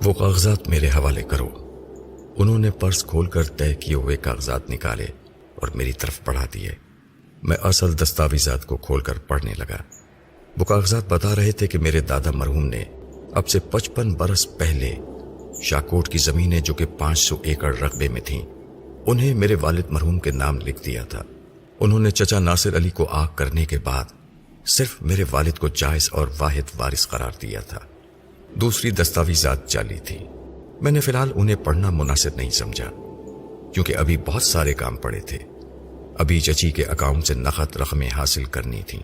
وہ کاغذات میرے حوالے کرو۔ انہوں نے پرس کھول کر طے کیے ہوئے کاغذات نکالے اور میری طرف بڑھا دیے۔ میں اصل دستاویزات کو کھول کر پڑھنے لگا۔ وہ کاغذات بتا رہے تھے کہ میرے دادا مرحوم نے اب سے 55 برس پہلے شاکوٹ کی زمینیں جو کہ 500 ایکڑ رقبے میں تھیں انہیں میرے والد مرحوم کے نام لکھ دیا تھا۔ انہوں نے چچا ناصر علی کو آگ کرنے کے بعد صرف میرے والد کو جائز اور واحد وارث قرار دیا تھا۔ دوسری دستاویزات جعلی تھی۔ میں نے فی الحال انہیں پڑھنا مناسب نہیں سمجھا کیونکہ ابھی بہت سارے کام پڑے تھے۔ ابھی چچی کے اکاؤنٹ سے نقد رقمیں حاصل کرنی تھیں۔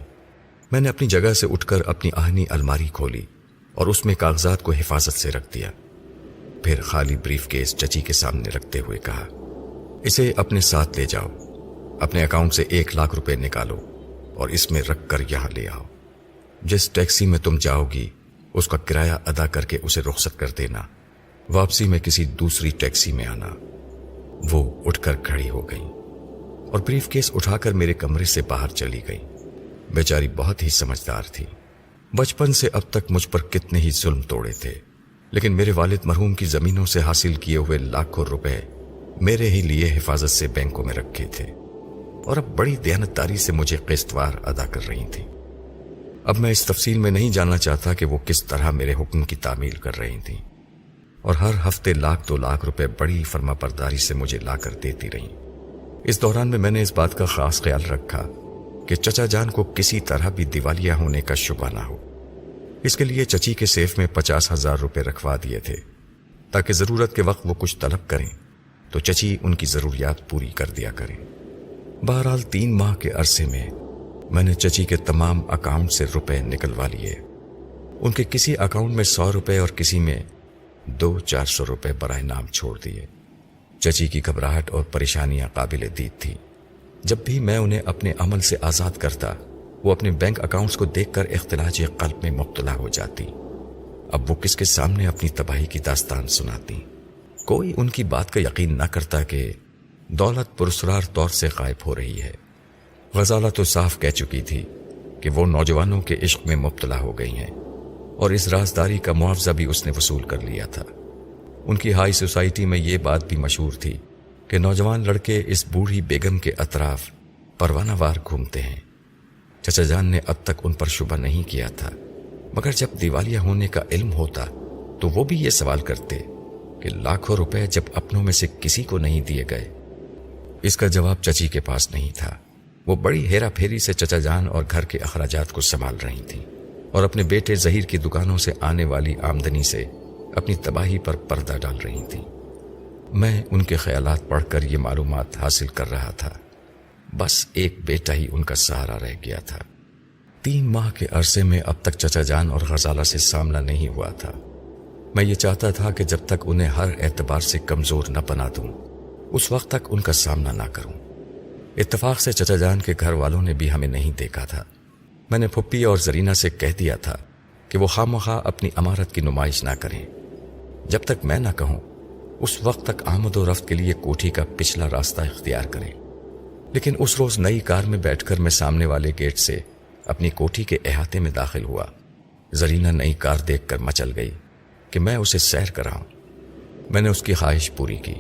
میں نے اپنی جگہ سے اٹھ کر اپنی آہنی الماری کھولی اور اس میں کاغذات کو حفاظت سے رکھ دیا۔ پھر خالی بریف کیس چچی کے سامنے رکھتے ہوئے کہا، اسے اپنے ساتھ لے جاؤ، اپنے اکاؤنٹ سے 1 لاکھ روپے نکالو اور اس میں رکھ کر یہاں لے آؤ۔ جس ٹیکسی میں تم جاؤ گی اس کا کرایہ ادا کر کے اسے رخصت کر دینا۔ واپسی میں کسی دوسری ٹیکسی میں آنا۔ وہ اٹھ کر کھڑی ہو گئی اور بریف کیس اٹھا کر میرے کمرے سے باہر چلی گئی۔ بیچاری بہت ہی سمجھدار تھی۔ بچپن سے اب تک مجھ پر کتنے ہی ظلم توڑے تھے، لیکن میرے والد مرحوم کی زمینوں سے حاصل کیے ہوئے لاکھوں روپے میرے ہی لیے حفاظت سے بینکوں میں رکھے تھے اور اب بڑی دیانتداری سے مجھے قسط وار ادا کر رہی تھی۔ اب میں اس تفصیل میں نہیں جاننا چاہتا کہ وہ کس طرح میرے حکم کی تعمیل کر رہی تھیں اور ہر ہفتے 1-2 لاکھ روپے بڑی فرما برداری سے مجھے لا کر دیتی رہیں۔ اس دوران میں نے اس بات کا خاص خیال رکھا کہ چچا جان کو کسی طرح بھی دیوالیہ ہونے کا شبہ نہ ہو۔ اس کے لیے چچی کے سیف میں 50,000 روپے رکھوا دیے تھے تاکہ ضرورت کے وقت وہ کچھ طلب کریں تو چچی ان کی ضروریات پوری کر دیا کریں۔ بہرحال 3 ماہ کے عرصے میں نے چچی کے تمام اکاؤنٹ سے روپے نکلوا لیے۔ ان کے کسی اکاؤنٹ میں 100 روپے اور کسی میں 200-400 روپے برائے نام چھوڑ دیے۔ چچی کی گھبراہٹ اور پریشانیاں قابل دید تھی۔ جب بھی میں انہیں اپنے عمل سے آزاد کرتا وہ اپنے بینک اکاؤنٹس کو دیکھ کر اختلاج قلب میں مبتلا ہو جاتی۔ اب وہ کس کے سامنے اپنی تباہی کی داستان سناتی۔ کوئی ان کی بات کا یقین نہ کرتا کہ دولت پراسرار طور سے غائب ہو رہی ہے۔ غزالہ تو صاف کہہ چکی تھی کہ وہ نوجوانوں کے عشق میں مبتلا ہو گئی ہیں اور اس رازداری کا معاوضہ بھی اس نے وصول کر لیا تھا۔ ان کی ہائی سوسائٹی میں یہ بات بھی مشہور تھی کہ نوجوان لڑکے اس بوڑھی بیگم کے اطراف پروانہ وار گھومتے ہیں۔ چچا جان نے اب تک ان پر شبہ نہیں کیا تھا، مگر جب دیوالیہ ہونے کا علم ہوتا تو وہ بھی یہ سوال کرتے کہ لاکھوں روپے جب اپنوں میں سے کسی کو نہیں دیے گئے۔ اس کا جواب چچی کے پاس نہیں تھا۔ وہ بڑی ہیرا پھیری سے چچا جان اور گھر کے اخراجات کو سنبھال رہی تھیں اور اپنے بیٹے ظہیر کی دکانوں سے آنے والی آمدنی سے اپنی تباہی پر پردہ ڈال رہی تھیں۔ میں ان کے خیالات پڑھ کر یہ معلومات حاصل کر رہا تھا۔ بس ایک بیٹا ہی ان کا سہارا رہ گیا تھا۔ 3 ماہ کے عرصے میں اب تک چچا جان اور غزالہ سے سامنا نہیں ہوا تھا۔ میں یہ چاہتا تھا کہ جب تک انہیں ہر اعتبار سے کمزور نہ بنا دوں اس وقت تک ان کا سامنا نہ کروں۔ اتفاق سے چچا جان کے گھر والوں نے بھی ہمیں نہیں دیکھا تھا۔ میں نے پھپھی اور زرینہ سے کہہ دیا تھا کہ وہ خواہ اپنی امارت کی نمائش نہ کریں۔ جب تک میں نہ کہوں اس وقت تک آمد و رفت کے لیے کوٹھی کا پچھلا راستہ اختیار کریں۔ لیکن اس روز نئی کار میں بیٹھ کر میں سامنے والے گیٹ سے اپنی کوٹھی کے احاطے میں داخل ہوا۔ زرینہ نئی کار دیکھ کر مچل گئی کہ میں اسے سیر کراؤں۔ میں نے اس کی خواہش پوری کی،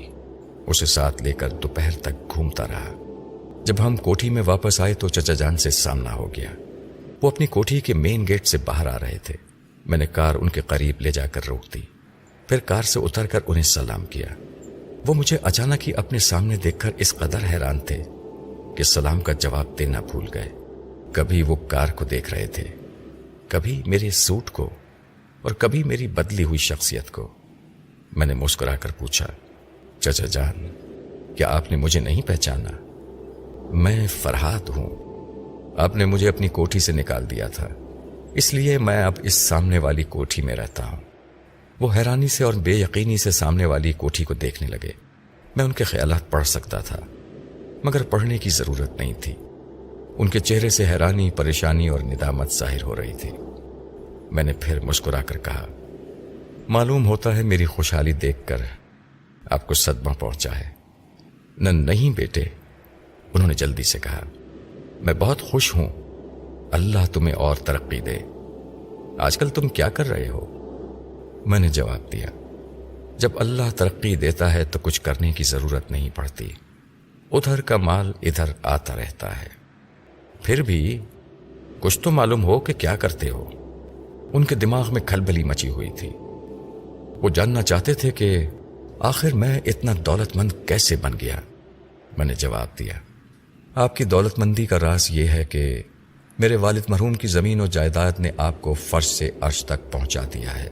اسے ساتھ لے کر دوپہر تک گھومتا رہا۔ جب ہم کوٹھی میں واپس آئے تو چچا جان سے سامنا ہو گیا۔ وہ اپنی کوٹھی کے مین گیٹ سے باہر آ رہے تھے۔ میں نے کار ان کے قریب لے جا کر روک دی، پھر کار سے اتر کر انہیں سلام کیا۔ وہ مجھے اچانک ہی اپنے سامنے دیکھ کر اس قدر حیران تھے کہ سلام کا جواب دینا بھول گئے۔ کبھی وہ کار کو دیکھ رہے تھے، کبھی میرے سوٹ کو اور کبھی میری بدلی ہوئی شخصیت کو۔ میں نے مسکرا کر پوچھا، چچا جان کیا آپ نے مجھے نہیں پہچانا؟ میں فرحات ہوں۔ آپ نے مجھے اپنی کوٹھی سے نکال دیا تھا، اس لیے میں اب اس سامنے والی کوٹھی میں رہتا ہوں۔ وہ حیرانی سے اور بے یقینی سے سامنے والی کوٹھی کو دیکھنے لگے۔ میں ان کے خیالات پڑھ سکتا تھا، مگر پڑھنے کی ضرورت نہیں تھی۔ ان کے چہرے سے حیرانی، پریشانی اور ندامت ظاہر ہو رہی تھی۔ میں نے پھر مسکرا کر کہا، معلوم ہوتا ہے میری خوشحالی دیکھ کر آپ کو صدمہ پہنچا ہے۔ نہیں بیٹے، انہوں نے جلدی سے کہا، میں بہت خوش ہوں، اللہ تمہیں اور ترقی دے۔ آج کل تم کیا کر رہے ہو؟ میں نے جواب دیا، جب اللہ ترقی دیتا ہے تو کچھ کرنے کی ضرورت نہیں پڑتی، ادھر کا مال ادھر آتا رہتا ہے۔ پھر بھی کچھ تو معلوم ہو کہ کیا کرتے ہو۔ ان کے دماغ میں کھلبلی مچی ہوئی تھی۔ وہ جاننا چاہتے تھے کہ آخر میں اتنا دولت مند کیسے بن گیا۔ میں نے جواب دیا، آپ کی دولت مندی کا راز یہ ہے کہ میرے والد مرحوم کی زمین و جائیداد نے آپ کو فرش سے عرش تک پہنچا دیا ہے،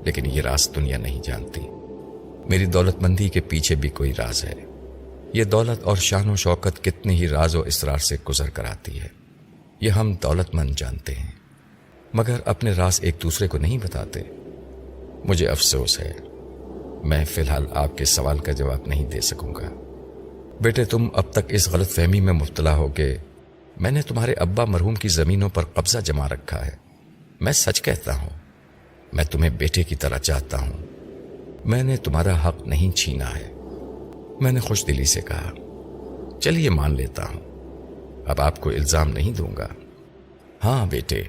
لیکن یہ راز دنیا نہیں جانتی۔ میری دولت مندی کے پیچھے بھی کوئی راز ہے۔ یہ دولت اور شان و شوکت کتنے ہی راز و اسرار سے گزر کر آتی ہے، یہ ہم دولت مند جانتے ہیں، مگر اپنے راز ایک دوسرے کو نہیں بتاتے۔ مجھے افسوس ہے، میں فی الحال آپ کے سوال کا جواب نہیں دے سکوں گا۔ بیٹے، تم اب تک اس غلط فہمی میں مبتلا ہو کہ میں نے تمہارے ابا مرحوم کی زمینوں پر قبضہ جما رکھا ہے۔ میں سچ کہتا ہوں، میں تمہیں بیٹے کی طرح چاہتا ہوں۔ میں نے تمہارا حق نہیں چھینا ہے۔ میں نے خوش دلی سے کہا، چلیے مان لیتا ہوں، اب آپ کو الزام نہیں دوں گا۔ ہاں بیٹے،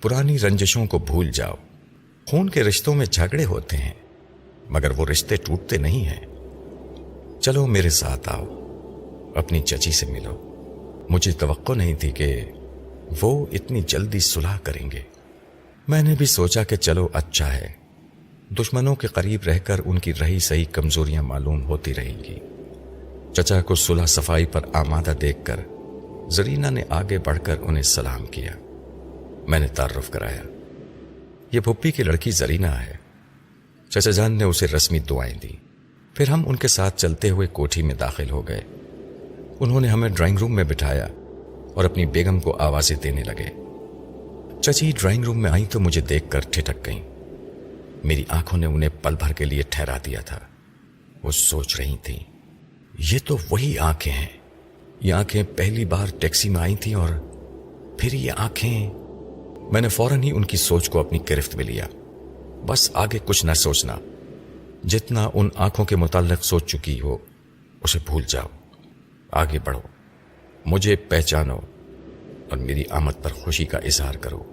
پرانی رنجشوں کو بھول جاؤ۔ خون کے رشتوں میں جھگڑے ہوتے ہیں، مگر وہ رشتے ٹوٹتے نہیں ہیں۔ چلو میرے ساتھ آؤ، اپنی چچی سے ملو۔ مجھے توقع نہیں تھی کہ وہ اتنی جلدی صلح کریں گے۔ میں نے بھی سوچا کہ چلو اچھا ہے، دشمنوں کے قریب رہ کر ان کی رہی سہی کمزوریاں معلوم ہوتی رہیں گی۔ چچا کو صلح صفائی پر آمادہ دیکھ کر زرینہ نے آگے بڑھ کر انہیں سلام کیا۔ میں نے تعارف کرایا، یہ پھپھی کی لڑکی زرینہ ہے۔ چچا جان نے اسے رسمی دعائیں دی، پھر ہم ان کے ساتھ چلتے ہوئے کوٹھی میں داخل ہو گئے۔ انہوں نے ہمیں ڈرائنگ روم میں بٹھایا اور اپنی بیگم کو آوازیں دینے لگے۔ چچی ڈرائنگ روم میں آئیں تو مجھے دیکھ کر ٹھٹک گئیں۔ میری آنکھوں نے انہیں پل بھر کے لیے ٹھہرا دیا تھا۔ وہ سوچ رہی تھیں، یہ تو وہی آنکھیں ہیں، یہ آنکھیں پہلی بار ٹیکسی میں آئی تھیں اور پھر یہ آنکھیں۔ میں نے فوراً ہی ان کی سوچ کو اپنی گرفت میں لیا۔ بس آگے کچھ نہ سوچنا، جتنا ان آنکھوں کے متعلق سوچ چکی ہو اسے بھول جاؤ، آگے بڑھو، مجھے پہچانو اور میری آمد پر خوشی کا اظہار کرو۔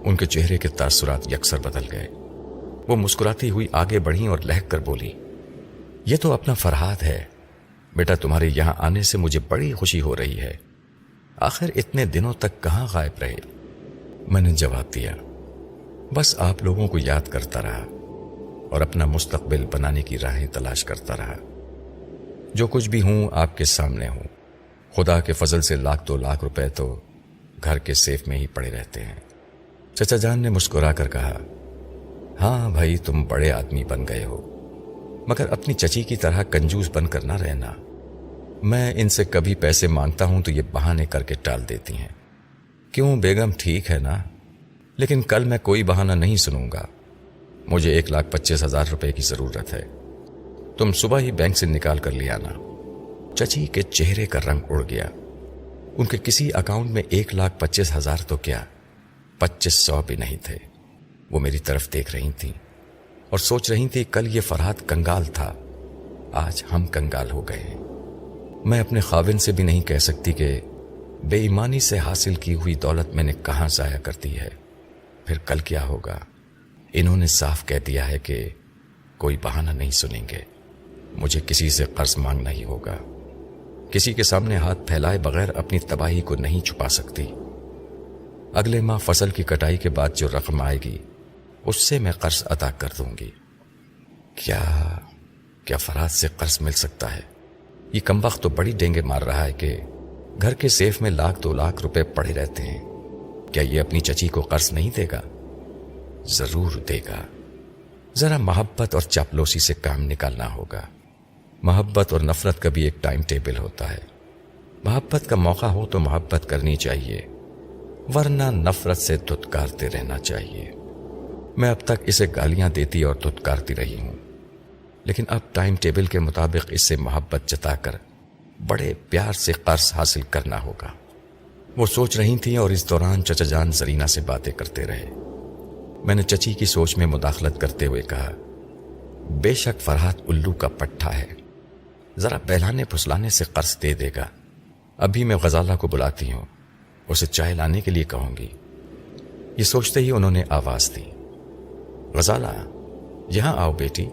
ان کے چہرے کے تاثرات یکسر بدل گئے۔ وہ مسکراتی ہوئی آگے بڑھیں اور لہک کر بولی، یہ تو اپنا فرحاد ہے بیٹا، تمہارے یہاں آنے سے مجھے بڑی خوشی ہو رہی ہے۔ آخر اتنے دنوں تک کہاں غائب رہے؟ میں نے جواب دیا، بس آپ لوگوں کو یاد کرتا رہا اور اپنا مستقبل بنانے کی راہیں تلاش کرتا رہا۔ جو کچھ بھی ہوں آپ کے سامنے ہوں۔ خدا کے فضل سے 1,00,000 2,00,000 روپے تو گھر کے سیف میں ہی پڑے رہتے ہیں۔ چچا جان نے مسکرا کر کہا، ہاں بھائی، تم بڑے آدمی بن گئے ہو، مگر اپنی چچی کی طرح کنجوس بن کر نہ رہنا۔ میں ان سے کبھی پیسے مانگتا ہوں تو یہ بہانے کر کے ٹال دیتی ہیں۔ کیوں بیگم، ٹھیک ہے نا؟ لیکن کل میں کوئی بہانہ نہیں سنوں گا۔ مجھے 1,25,000 روپے کی ضرورت ہے، تم صبح ہی بینک سے نکال کر لے آنا۔ چچی کے چہرے کا رنگ اڑ گیا۔ ان کے کسی اکاؤنٹ میں 1,25,000 تو کیا 2,500 بھی نہیں تھے۔ وہ میری طرف دیکھ رہی تھیں اور سوچ رہی تھی، کل یہ فرحاد کنگال تھا، آج ہم کنگال ہو گئے ہیں۔ میں اپنے خاوند سے بھی نہیں کہہ سکتی کہ بے ایمانی سے حاصل کی ہوئی دولت میں نے کہاں ضائع کر دی ہے۔ پھر کل کیا ہوگا؟ انہوں نے صاف کہہ دیا ہے کہ کوئی بہانہ نہیں سنیں گے، مجھے کسی سے قرض مانگنا ہی ہوگا۔ کسی کے سامنے ہاتھ پھیلائے بغیر اپنی تباہی کو نہیں چھپا سکتی۔ اگلے ماہ فصل کی کٹائی کے بعد جو رقم آئے گی اس سے میں قرض ادا کر دوں گی۔ کیا فرحاد سے قرض مل سکتا ہے؟ یہ کمبخت تو بڑی ڈینگے مار رہا ہے کہ گھر کے سیف میں 1,00,000 2,00,000 روپے پڑے رہتے ہیں۔ کیا یہ اپنی چچی کو قرض نہیں دے گا؟ ضرور دے گا۔ ذرا محبت اور چاپلوسی سے کام نکالنا ہوگا۔ محبت اور نفرت کا بھی ایک ٹائم ٹیبل ہوتا ہے۔ محبت کا موقع ہو تو محبت کرنی چاہیے، ورنہ نفرت سے دھتکارتے رہنا چاہیے۔ میں اب تک اسے گالیاں دیتی اور دھتکارتی رہی ہوں، لیکن اب ٹائم ٹیبل کے مطابق اس سے محبت جتا کر بڑے پیار سے قرض حاصل کرنا ہوگا۔ وہ سوچ رہی تھیں اور اس دوران چچا جان زرینہ سے باتیں کرتے رہے۔ میں نے چچی کی سوچ میں مداخلت کرتے ہوئے کہا، بے شک فرحاد الو کا پٹھا ہے، ذرا بہلانے پھسلانے سے قرض دے دے گا۔ ابھی میں غزالہ کو بلاتی ہوں، اسے چائے لانے کے لیے کہوں گی۔ یہ سوچتے ہی انہوں نے آواز دی، غزالہ یہاں آؤ بیٹی۔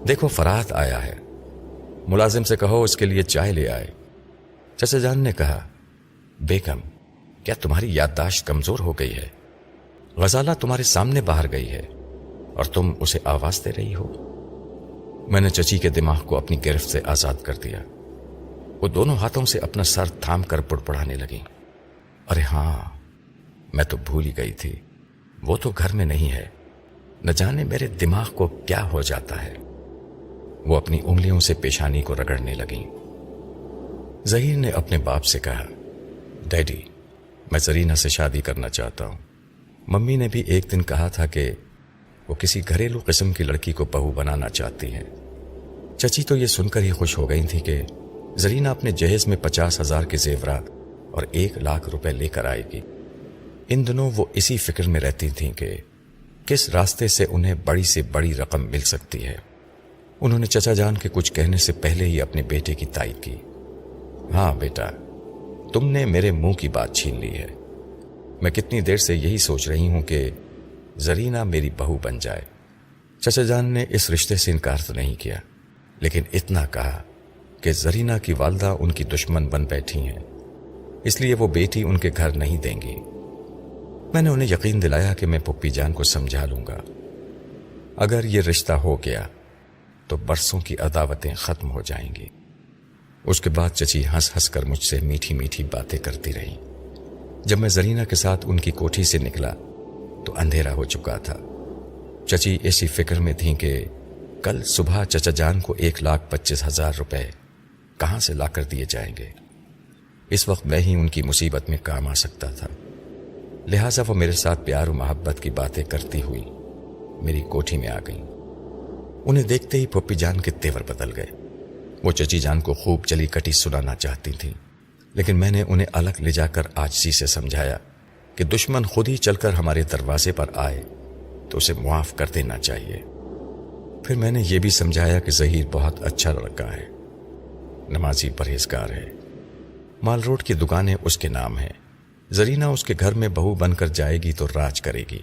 دیکھو فرات آیا ہے، ملازم سے کہو اس کے لیے چائے لے آئے۔ چچا جان نے کہا، بیگم کیا تمہاری یادداشت کمزور ہو گئی ہے؟ غزالہ تمہارے سامنے باہر گئی ہے اور تم اسے آواز دے رہی ہو۔ میں نے چچی کے دماغ کو اپنی گرفت سے آزاد کر دیا۔ وہ دونوں ہاتھوں سے اپنا سر تھام کر پڑپڑانے لگیں۔ ارے ہاں، میں تو بھول ہی گئی تھی، وہ تو گھر میں نہیں ہے، نہ جانے میرے دماغ کو کیا ہو جاتا ہے۔ وہ اپنی انگلیوں سے پیشانی کو رگڑنے لگیں۔ ظہیر نے اپنے باپ سے کہا، ڈیڈی میں زرینہ سے شادی کرنا چاہتا ہوں۔ ممی نے بھی ایک دن کہا تھا کہ وہ کسی گھریلو قسم کی لڑکی کو بہو بنانا چاہتی ہیں۔ چچی تو یہ سن کر ہی خوش ہو گئی تھی کہ زرینہ اپنے جہیز میں 50,000 کے زیورات اور 1,00,000 روپے لے کر آئے گی۔ ان دنوں وہ اسی فکر میں رہتی تھیں کہ کس راستے سے انہیں بڑی سے بڑی رقم مل سکتی ہے۔ انہوں نے چچا جان کے کچھ کہنے سے پہلے ہی اپنے بیٹے کی تائید کی۔ ہاں بیٹا، تم نے میرے منہ کی بات چھین لی ہے۔ میں کتنی دیر سے یہی سوچ رہی ہوں کہ زرینہ میری بہو بن جائے۔ چچا جان نے اس رشتے سے انکار تو نہیں کیا، لیکن اتنا کہا کہ زرینہ کی والدہ ان کی دشمن بن بیٹھی ہیں، اس لیے وہ بیٹی ان کے گھر نہیں دیں گی۔ میں نے انہیں یقین دلایا کہ میں پھپھی جان کو سمجھا لوں گا۔ اگر یہ رشتہ ہو گیا تو برسوں کی عداوتیں ختم ہو جائیں گی۔ اس کے بعد چچی ہنس ہنس کر مجھ سے میٹھی میٹھی باتیں کرتی رہی۔ جب میں زرینہ کے ساتھ ان کی کوٹھی سے نکلا تو اندھیرا ہو چکا تھا۔ چچی ایسی فکر میں تھیں کہ کل صبح چچا جان کو 1,25,000 روپے کہاں سے لا کر دیے جائیں گے۔ اس وقت میں ہی ان کی مصیبت میں کام آ سکتا تھا، لہٰذا وہ میرے ساتھ پیار و محبت کی باتیں کرتی ہوئی میری کوٹھی میں آ گئیں۔ انہیں دیکھتے ہی پھپھی جان کے تیور بدل گئے۔ وہ چچی جان کو خوب چلی کٹی سنانا چاہتی تھیں، لیکن میں نے انہیں الگ لے جا کر عاجزی سے سمجھایا کہ دشمن خود ہی چل کر ہمارے دروازے پر آئے تو اسے معاف کر دینا چاہیے۔ پھر میں نے یہ بھی سمجھایا کہ ظہیر بہت اچھا لڑکا ہے، نمازی پرہیزگار ہے، مال روڈ کی دکانیں اس کے نام ہیں، زرینہ اس کے گھر میں بہو بن کر جائے گی تو راج کرے گی۔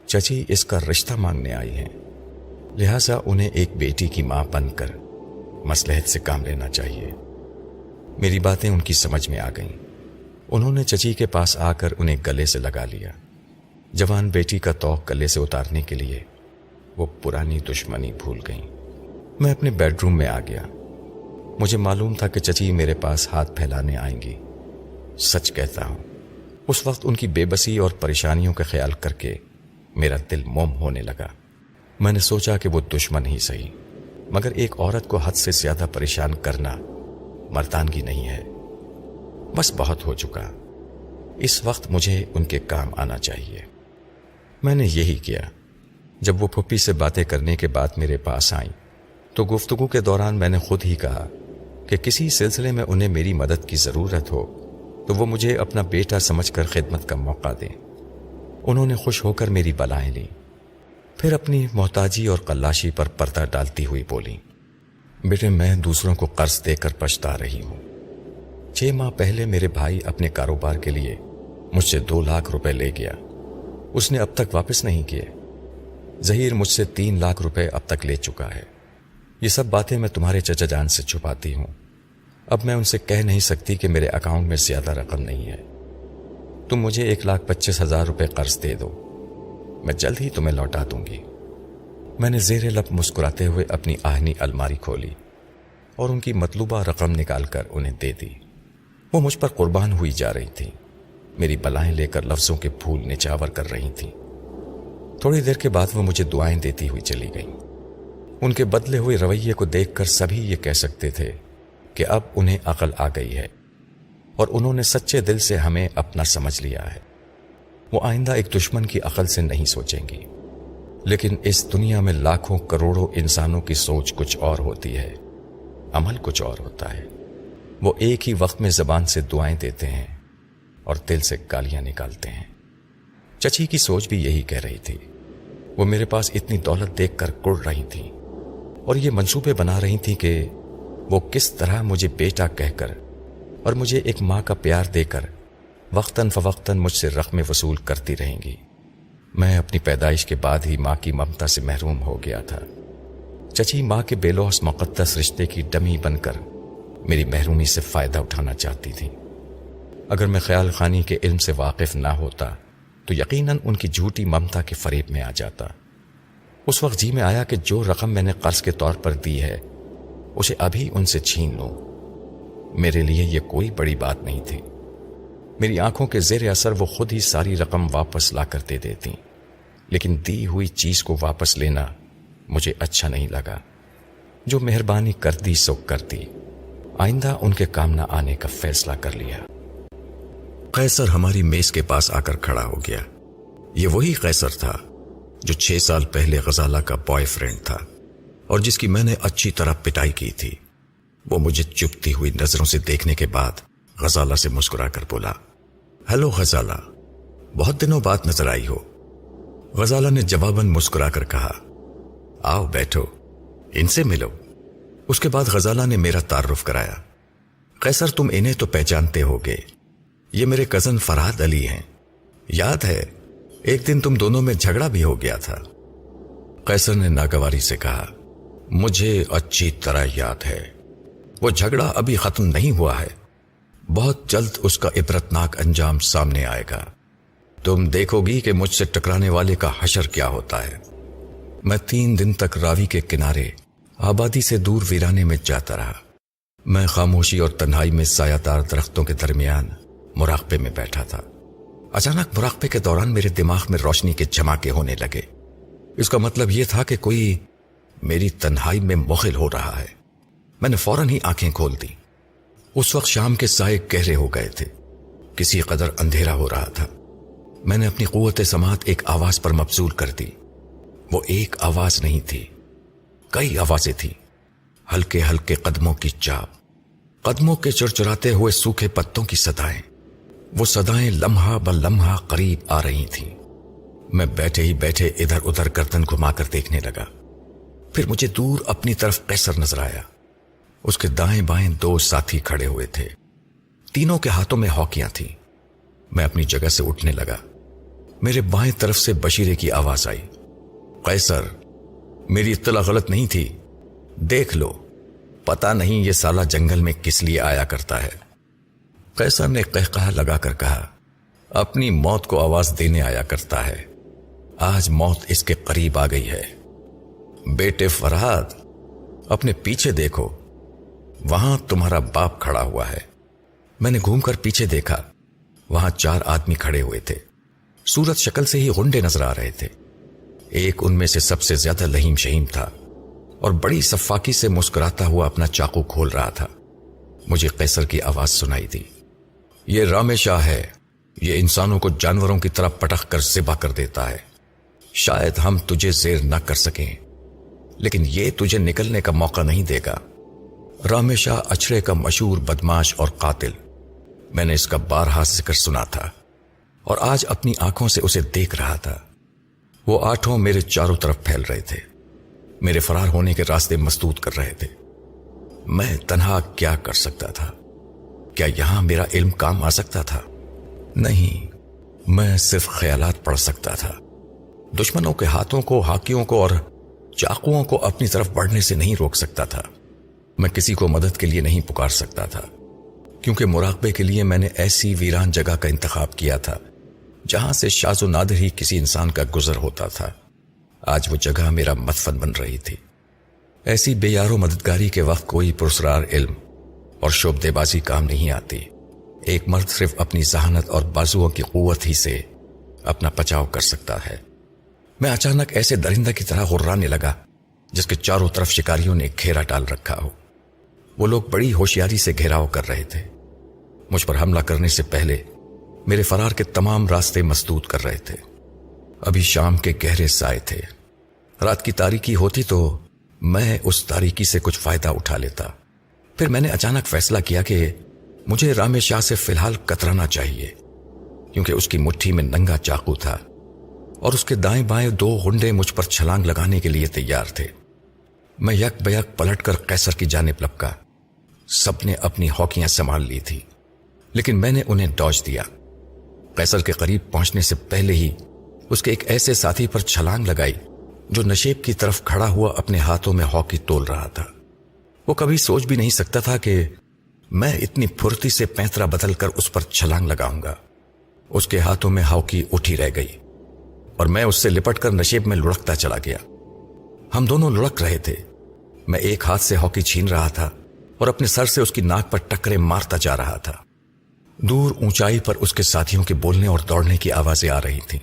چچی اس کا رشتہ مانگنے آئی ہیں، لہٰذا انہیں ایک بیٹی کی ماں بن کر مصلحت سے کام لینا چاہیے۔ میری باتیں ان کی سمجھ میں آ گئیں۔ انہوں نے چچی کے پاس آ کر انہیں گلے سے لگا لیا۔ جوان بیٹی کا توق گلے سے اتارنے کے لیے وہ پرانی دشمنی بھول گئیں۔ میں اپنے بیڈ روم میں آ گیا۔ مجھے معلوم تھا کہ چچی میرے پاس ہاتھ پھیلانے آئیں گی۔ سچ کہتا ہوں، اس وقت ان کی بے بسی اور پریشانیوں کا خیال کر کے میرا دل موم ہونے لگا۔ میں نے سوچا کہ وہ دشمن ہی صحیح، مگر ایک عورت کو حد سے زیادہ پریشان کرنا مردانگی نہیں ہے۔ بس بہت ہو چکا، اس وقت مجھے ان کے کام آنا چاہیے۔ میں نے یہی کیا۔ جب وہ پھپھی سے باتیں کرنے کے بعد میرے پاس آئیں تو گفتگو کے دوران میں نے خود ہی کہا کہ کسی سلسلے میں انہیں میری مدد کی ضرورت ہو تو وہ مجھے اپنا بیٹا سمجھ کر خدمت کا موقع دیں۔ انہوں نے خوش ہو کر میری بلائیں لیں، پھر اپنی محتاجی اور قلاشی پر پردہ ڈالتی ہوئی بولیں، بیٹے میں دوسروں کو قرض دے کر پچھتا رہی ہوں۔ 6 ماہ پہلے میرے بھائی اپنے کاروبار کے لیے مجھ سے 2 لاکھ روپے لے گیا، اس نے اب تک واپس نہیں کیے۔ ظہیر مجھ سے 3 لاکھ روپے اب تک لے چکا ہے۔ یہ سب باتیں میں تمہارے چچا جان سے چھپاتی ہوں۔ اب میں ان سے کہہ نہیں سکتی کہ میرے اکاؤنٹ میں زیادہ رقم نہیں ہے۔ تم مجھے 1,25,000 روپے قرض دے دو، میں جلد ہی تمہیں لوٹا دوں گی۔ میں نے زیر لب مسکراتے ہوئے اپنی آہنی الماری کھولی اور ان کی مطلوبہ رقم نکال کر انہیں دے دی۔ وہ مجھ پر قربان ہوئی جا رہی تھیں، میری بلائیں لے کر لفظوں کے پھول نچاور کر رہی تھیں۔ تھوڑی دیر کے بعد وہ مجھے دعائیں دیتی ہوئی چلی گئیں۔ ان کے بدلے ہوئے رویے کو دیکھ کر سبھی یہ کہہ سکتے تھے کہ اب انہیں عقل آ گئی ہے اور انہوں نے سچے دل سے ہمیں اپنا سمجھ لیا ہے۔ وہ آئندہ ایک دشمن کی عقل سے نہیں سوچیں گی، لیکن اس دنیا میں لاکھوں کروڑوں انسانوں کی سوچ کچھ اور ہوتی ہے، عمل کچھ اور ہوتا ہے۔ وہ ایک ہی وقت میں زبان سے دعائیں دیتے ہیں اور دل سے گالیاں نکالتے ہیں۔ چچی کی سوچ بھی یہی کہہ رہی تھی۔ وہ میرے پاس اتنی دولت دیکھ کر کڑ رہی تھیں اور یہ منصوبے بنا رہی تھیں کہ وہ کس طرح مجھے بیٹا کہہ کر اور مجھے ایک ماں کا پیار دے کر وقتاً فوقتاً مجھ سے رقم وصول کرتی رہیں گی۔ میں اپنی پیدائش کے بعد ہی ماں کی ممتا سے محروم ہو گیا تھا۔ چچی ماں کے بے لوث مقدس رشتے کی ڈمی بن کر میری محرومی سے فائدہ اٹھانا چاہتی تھی۔ اگر میں خیال خانی کے علم سے واقف نہ ہوتا تو یقیناً ان کی جھوٹی ممتا کے فریب میں آ جاتا۔ اس وقت جی میں آیا کہ جو رقم میں نے قرض کے طور پر دی ہے اسے ابھی ان سے چھین لوں۔ میرے لیے یہ کوئی بڑی بات نہیں تھی۔ میری آنکھوں کے زیر اثر وہ خود ہی ساری رقم واپس لا کر دے دیتی، لیکن دی ہوئی چیز کو واپس لینا مجھے اچھا نہیں لگا۔ جو مہربانی کر دی سو کر دی، آئندہ ان کے کام نہ آنے کا فیصلہ کر لیا۔ قیصر ہماری میز کے پاس آ کر کھڑا ہو گیا۔ یہ وہی قیصر تھا جو 6 سال پہلے غزالہ کا بوائے فرینڈ تھا اور جس کی میں نے اچھی طرح پٹائی کی تھی۔ وہ مجھے چپتی ہوئی نظروں سے دیکھنے کے بعد غزالہ سے مسکرا کر بولا، ہیلو غزالہ، بہت دنوں بعد نظر آئی ہو۔ غزالہ نے جواباً مسکرا کر کہا، آؤ بیٹھو، ان سے ملو۔ اس کے بعد غزالہ نے میرا تعارف کرایا۔ قیصر تم انہیں تو پہچانتے ہوگے، یہ میرے کزن فرحاد علی ہیں۔ یاد ہے ایک دن تم دونوں میں جھگڑا بھی ہو گیا تھا۔ قیصر نے ناگواری سے کہا، مجھے اچھی طرح یاد ہے، وہ جھگڑا ابھی ختم نہیں ہوا ہے، بہت جلد اس کا عبرتناک انجام سامنے آئے گا۔ تم دیکھو گی کہ مجھ سے ٹکرانے والے کا حشر کیا ہوتا ہے۔ میں 3 دن تک راوی کے کنارے آبادی سے دور ویرانے میں جاتا رہا۔ میں خاموشی اور تنہائی میں سایہ دار درختوں کے درمیان مراقبے میں بیٹھا تھا۔ اچانک مراقبے کے دوران میرے دماغ میں روشنی کے جھماکے ہونے لگے۔ اس کا مطلب یہ تھا کہ کوئی میری تنہائی میں مغل ہو رہا ہے۔ میں نے فوراً ہی آنکھیں کھول دی۔ اس وقت شام کے سائے گہرے ہو گئے تھے، کسی قدر اندھیرا ہو رہا تھا۔ میں نے اپنی قوت سماعت ایک آواز پر مبذول کر دی۔ وہ ایک آواز نہیں تھی، کئی آوازیں تھیں، ہلکے ہلکے قدموں کی چاپ، قدموں کے چرچراتے ہوئے سوکھے پتوں کی صدائیں۔ وہ صدائیں لمحہ بلمحہ قریب آ رہی تھیں۔ میں بیٹھے ہی بیٹھے ادھر ادھر گردن گھما کر دیکھنے لگا۔ پھر مجھے دور اپنی طرف قیصر نظر آیا۔ اس کے دائیں بائیں 2 ساتھی کھڑے ہوئے تھے، تینوں کے ہاتھوں میں ہاکیاں تھیں۔ میں اپنی جگہ سے اٹھنے لگا۔ میرے بائیں طرف سے بشیرے کی آواز آئی، قیصر، میری اطلاع غلط نہیں تھی، دیکھ لو، پتہ نہیں یہ سالہ جنگل میں کس لیے آیا کرتا ہے۔ قیصر نے قہقہہ لگا کر کہا، اپنی موت کو آواز دینے آیا کرتا ہے، آج موت اس کے قریب آ گئی ہے۔ بیٹے فرحاد، اپنے پیچھے دیکھو، وہاں تمہارا باپ کھڑا ہوا ہے۔ میں نے گھوم کر پیچھے دیکھا، وہاں 4 آدمی کھڑے ہوئے تھے۔ صورت شکل سے ہی غنڈے نظر آ رہے تھے۔ ایک ان میں سے سب سے زیادہ لہیم شہیم تھا اور بڑی سفاکی سے مسکراتا ہوا اپنا چاقو کھول رہا تھا۔ مجھے قیصر کی آواز سنائی دی، یہ رام شاہ ہے، یہ انسانوں کو جانوروں کی طرح پٹخ کر ذبح کر دیتا ہے۔ شاید ہم تجھے زیر نہ کر سکیں، لیکن یہ تجھے نکلنے کا موقع نہیں دے گا۔ رام شاہ اچھرے کا مشہور بدماش اور قاتل، میں نے اس کا بارہا ذکر سنا تھا اور آج اپنی آنکھوں سے اسے دیکھ رہا تھا۔ وہ 8 میرے چاروں طرف پھیل رہے تھے، میرے فرار ہونے کے راستے مسدود کر رہے تھے۔ میں تنہا کیا کر سکتا تھا؟ کیا یہاں میرا علم کام آ سکتا تھا؟ نہیں، میں صرف خیالات پڑھ سکتا تھا۔ دشمنوں کے ہاتھوں کو، ہاکیوں کو اور چاقوؤں کو اپنی طرف بڑھنے سے نہیں روک سکتا تھا۔ میں کسی کو مدد کے لیے نہیں پکار سکتا تھا، کیونکہ مراقبے کے لیے میں نے ایسی ویران جگہ کا انتخاب کیا تھا جہاں سے شاذ و نادر ہی کسی انسان کا گزر ہوتا تھا۔ آج وہ جگہ میرا مدفن بن رہی تھی۔ ایسی بے یار و مددگاری کے وقت کوئی پرسرار علم اور شعبدے بازی کام نہیں آتی۔ ایک مرد صرف اپنی ذہانت اور بازوؤں کی قوت ہی سے اپنا بچاؤ کر سکتا ہے۔ میں اچانک ایسے درندہ کی طرح غرانے لگا جس کے چاروں طرف شکاریوں نے گھیرا ڈال رکھا ہو۔ وہ لوگ بڑی ہوشیاری سے گھیراؤ کر رہے تھے۔ مجھ پر حملہ کرنے سے پہلے میرے فرار کے تمام راستے مسدود کر رہے تھے۔ ابھی شام کے گہرے سائے تھے۔ رات کی تاریکی ہوتی تو میں اس تاریکی سے کچھ فائدہ اٹھا لیتا۔ پھر میں نے اچانک فیصلہ کیا کہ مجھے رام شاہ سے فی الحال کترانا چاہیے، کیونکہ اس کی مٹھی میں ننگا چاقو تھا اور اس کے دائیں بائیں 2 غنڈے مجھ پر چھلانگ لگانے کے لیے تیار تھے۔ میں یک بیک پلٹ کر قیصر کی جانب لپکا۔ سب نے اپنی ہاکیاں سنبھال لی تھی، لیکن میں نے انہیں ڈاج دیا۔ قیصر کے قریب پہنچنے سے پہلے ہی اس کے ایک ایسے ساتھی پر چھلانگ لگائی जो नशेब की तरफ खड़ा हुआ अपने हाथों में हॉकी तोल रहा था। वो कभी सोच भी नहीं सकता था कि मैं इतनी फुर्ती से पैंतरा बदल कर उस पर छलांग लगाऊंगा। उसके हाथों में हॉकी उठी रह गई और मैं उससे लिपटकर नशेब में लुढ़कता चला गया। हम दोनों लुढ़क रहे थे। मैं एक हाथ से हॉकी छीन रहा था और अपने सर से उसकी नाक पर टक्करे मारता जा रहा था। दूर ऊंचाई पर उसके साथियों के बोलने और दौड़ने की आवाजें आ रही थीं।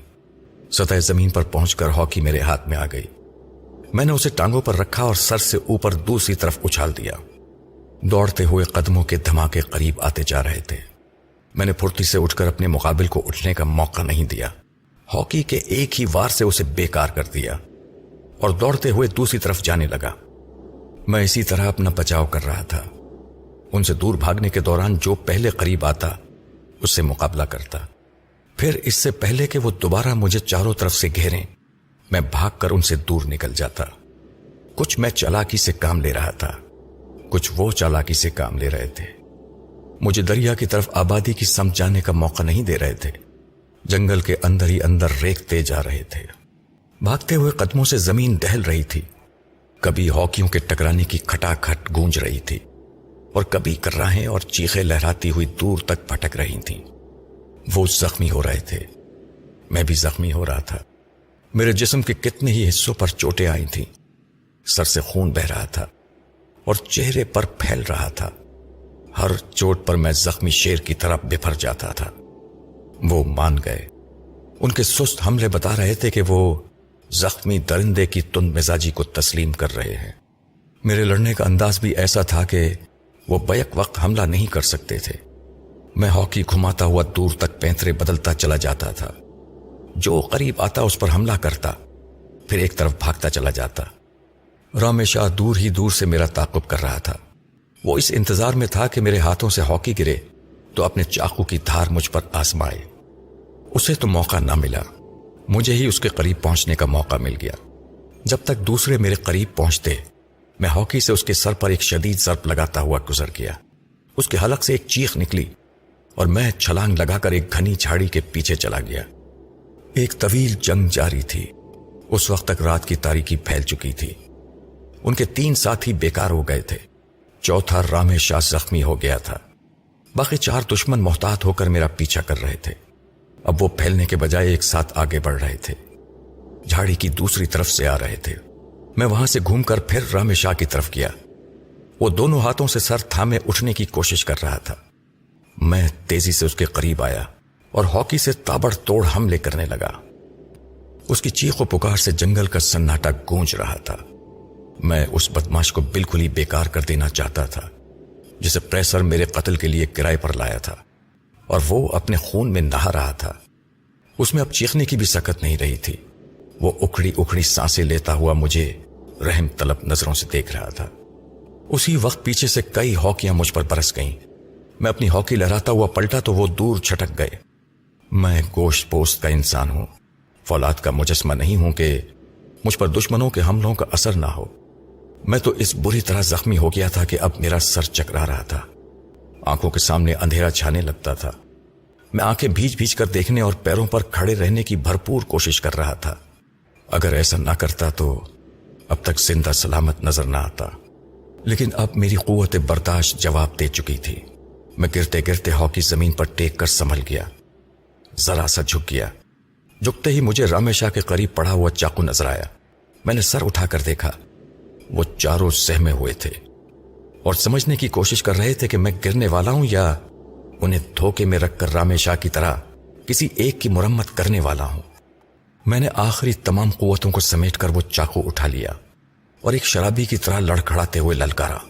सतह जमीन पर पहुंचकर हॉकी मेरे हाथ में आ गई। मैंने उसे टांगों पर रखा और सर से ऊपर दूसरी तरफ उछाल दिया। दौड़ते हुए कदमों के धमाके करीब आते जा रहे थे। मैंने फुर्ती से उठकर अपने मुकाबिल को उठने का मौका नहीं दिया। हॉकी के एक ही वार से उसे बेकार कर दिया और दौड़ते हुए दूसरी तरफ जाने लगा। मैं इसी तरह अपना बचाव कर रहा था। उनसे दूर भागने के दौरान जो पहले करीब आता उससे मुकाबला करता। फिर इससे पहले कि वो दोबारा मुझे चारों तरफ से घेरें, मैं भागकर उनसे दूर निकल जाता। कुछ मैं चालाकी से काम ले रहा था, कुछ वो चालाकी से काम ले रहे थे। मुझे दरिया की तरफ आबादी की सम जाने का मौका नहीं दे रहे थे। जंगल के अंदर ही अंदर रेखते जा रहे थे। भागते हुए कदमों से जमीन दहल रही थी। कभी हॉकियों के टकराने की खटाखट गूंज रही थी और कभी कर्राहें और चीखें लहराती हुई दूर तक भटक रही थीं। वो जख्मी हो रहे थे, मैं भी जख्मी हो रहा था। मेरे जिस्म के कितने ही हिस्सों पर चोटें आई थीं। सर से खून बह रहा था और चेहरे पर फैल रहा था। हर चोट पर मैं जख्मी शेर की तरह बिफर जाता था। वो मान गए। उनके सुस्त हमले बता रहे थे कि वो जख्मी दरिंदे की तुंद मिजाजी को तस्लीम कर रहे हैं। मेरे लड़ने का अंदाज भी ऐसा था कि वो बैक वक्त हमला नहीं कर सकते थे। मैं हॉकी घुमाता हुआ दूर तक पैंतरे बदलता चला जाता था। जो करीब आता उस पर हमला करता, फिर एक तरफ भागता चला जाता। रामेशाह दूर ही दूर से मेरा ताक़ुब कर रहा था। वो इस इंतजार में था कि मेरे हाथों से हॉकी गिरे तो अपने चाकू की धार मुझ पर आजमाए। उसे तो मौका ना मिला, मुझे ही उसके करीब पहुंचने का मौका मिल गया। जब तक दूसरे मेरे करीब पहुंचते, मैं हॉकी से उसके सर पर एक शदीद ज़रब लगाता हुआ गुजर गया। उसके हलक से एक चीख निकली और मैं छलांग लगाकर एक घनी झाड़ी के पीछे चला गया। एक तवील जंग जारी थी। उस वक्त तक रात की तारीकी फैल चुकी थी। उनके 3 साथी बेकार हो गए थे। चौथा रामेशाह जख्मी हो गया था। बाकी 4 दुश्मन मोहतात होकर मेरा पीछा कर रहे थे। अब वो फैलने के बजाय एक साथ आगे बढ़ रहे थे। झाड़ी की दूसरी तरफ से आ रहे थे। मैं वहां से घूमकर फिर रामेशाह की तरफ गया। वो दोनों हाथों से सर थामे उठने की कोशिश कर रहा था। मैं तेजी से उसके करीब आया और हॉकी से ताबड़तोड़ हमले करने लगा। उसकी चीख और पुकार से जंगल का सन्नाटा गूंज रहा था। मैं उस बदमाश को बिल्कुल ही बेकार कर देना चाहता था जिसे प्रेसर मेरे कत्ल के लिए किराए पर लाया था, और वो अपने खून में नहा रहा था। उसमें अब चीखने की भी सकत नहीं रही थी। वो उखड़ी उखड़ी सांसें लेता हुआ मुझे रहम तलब नजरों से देख रहा था। उसी वक्त पीछे से कई हॉकियां मुझ पर बरस गईं। मैं अपनी हॉकी लहराता हुआ पलटा तो वो दूर छटक गए। मैं गोश्त पोस्त का इंसान हूं, फौलाद का मुजस्मा नहीं हूं कि मुझ पर दुश्मनों के हमलों का असर ना हो। मैं तो इस बुरी तरह जख्मी हो गया था कि अब मेरा सर चकरा रहा था। आंखों के सामने अंधेरा छाने लगता था। मैं आंखें भीज भीज कर देखने और पैरों पर खड़े रहने की भरपूर कोशिश कर रहा था। अगर ऐसा ना करता तो अब तक जिंदा सलामत नजर ना आता। लेकिन अब मेरी कुव्वत बर्दाश्त जवाब दे चुकी थी। मैं गिरते गिरते हॉकी जमीन पर टेक कर संभल गया। जरा सा झुक गया। झुकते ही मुझे रामेशाह के करीब पड़ा हुआ चाकू नजर आया। मैंने सर उठाकर देखा। वो चारों सहमे हुए थे और समझने की कोशिश कर रहे थे कि मैं गिरने वाला हूं या उन्हें धोखे में रखकर रामेशाह की तरह किसी एक की मुरम्मत करने वाला हूं। मैंने आखिरी तमाम कुव्वतों को समेटकर वो चाकू उठा लिया और एक शराबी की तरह लड़खड़ाते हुए ललकारा।